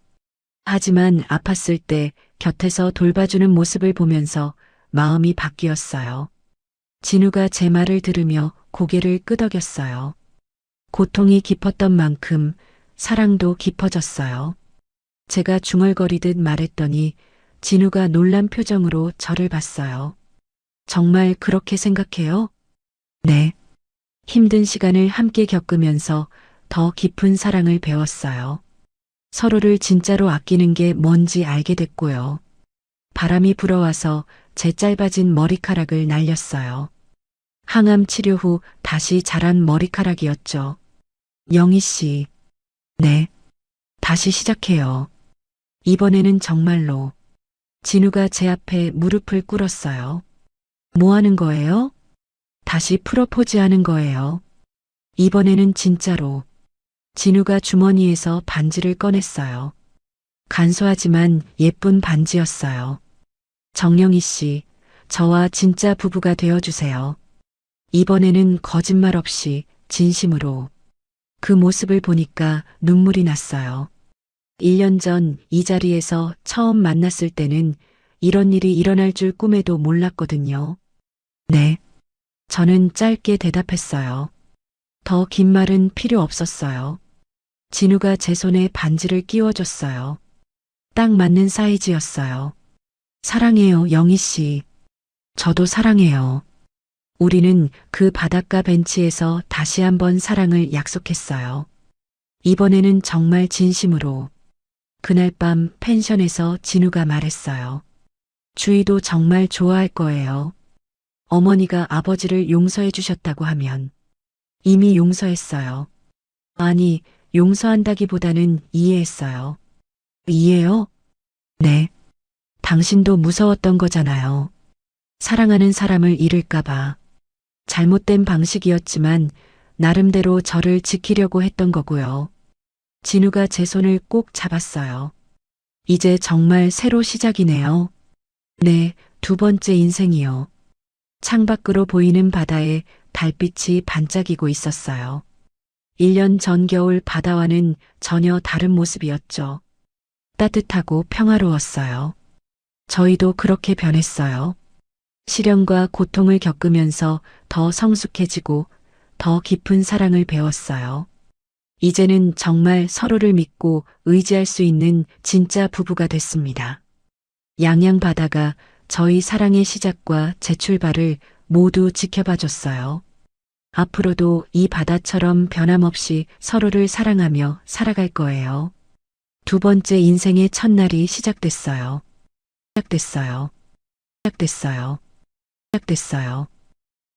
하지만 아팠을 때 곁에서 돌봐주는 모습을 보면서 마음이 바뀌었어요. 진우가 제 말을 들으며 고개를 끄덕였어요. 고통이 깊었던 만큼 사랑도 깊어졌어요. 제가 중얼거리듯 말했더니 진우가 놀란 표정으로 저를 봤어요. 정말 그렇게 생각해요? 네. 힘든 시간을 함께 겪으면서 더 깊은 사랑을 배웠어요. 서로를 진짜로 아끼는 게 뭔지 알게 됐고요. 바람이 불어와서 제 짧아진 머리카락을 날렸어요. 항암 치료 후 다시 자란 머리카락이었죠. 영희 씨. 네. 다시 시작해요. 이번에는 정말로 진우가 제 앞에 무릎을 꿇었어요. 뭐 하는 거예요? 다시 프로포즈 하는 거예요. 이번에는 진짜로 진우가 주머니에서 반지를 꺼냈어요. 간소하지만 예쁜 반지였어요. 정영희 씨, 저와 진짜 부부가 되어주세요. 이번에는 거짓말 없이 진심으로. 그 모습을 보니까 눈물이 났어요. 1년 전 이 자리에서 처음 만났을 때는 이런 일이 일어날 줄 꿈에도 몰랐거든요. 네. 저는 짧게 대답했어요. 더 긴 말은 필요 없었어요. 진우가 제 손에 반지를 끼워줬어요. 딱 맞는 사이즈였어요. 사랑해요, 영희 씨. 저도 사랑해요. 우리는 그 바닷가 벤치에서 다시 한번 사랑을 약속했어요. 이번에는 정말 진심으로. 그날 밤 펜션에서 진우가 말했어요. 주희도 정말 좋아할 거예요. 어머니가 아버지를 용서해 주셨다고 하면 이미 용서했어요. 아니, 용서한다기보다는 이해했어요. 이해요? 네. 당신도 무서웠던 거잖아요. 사랑하는 사람을 잃을까봐. 잘못된 방식이었지만 나름대로 저를 지키려고 했던 거고요. 진우가 제 손을 꼭 잡았어요. 이제 정말 새로 시작이네요. 네, 두 번째 인생이요. 창밖으로 보이는 바다에 달빛이 반짝이고 있었어요. 1년 전 겨울 바다와는 전혀 다른 모습이었죠. 따뜻하고 평화로웠어요. 저희도 그렇게 변했어요. 시련과 고통을 겪으면서 더 성숙해지고 더 깊은 사랑을 배웠어요. 이제는 정말 서로를 믿고 의지할 수 있는 진짜 부부가 됐습니다. 양양 바다가 저희 사랑의 시작과 재출발을 모두 지켜봐 줬어요. 앞으로도 이 바다처럼 변함없이 서로를 사랑하며 살아갈 거예요. 두 번째 인생의 첫날이 시작됐어요. 시작됐어요. 시작됐어요. 시작됐어요.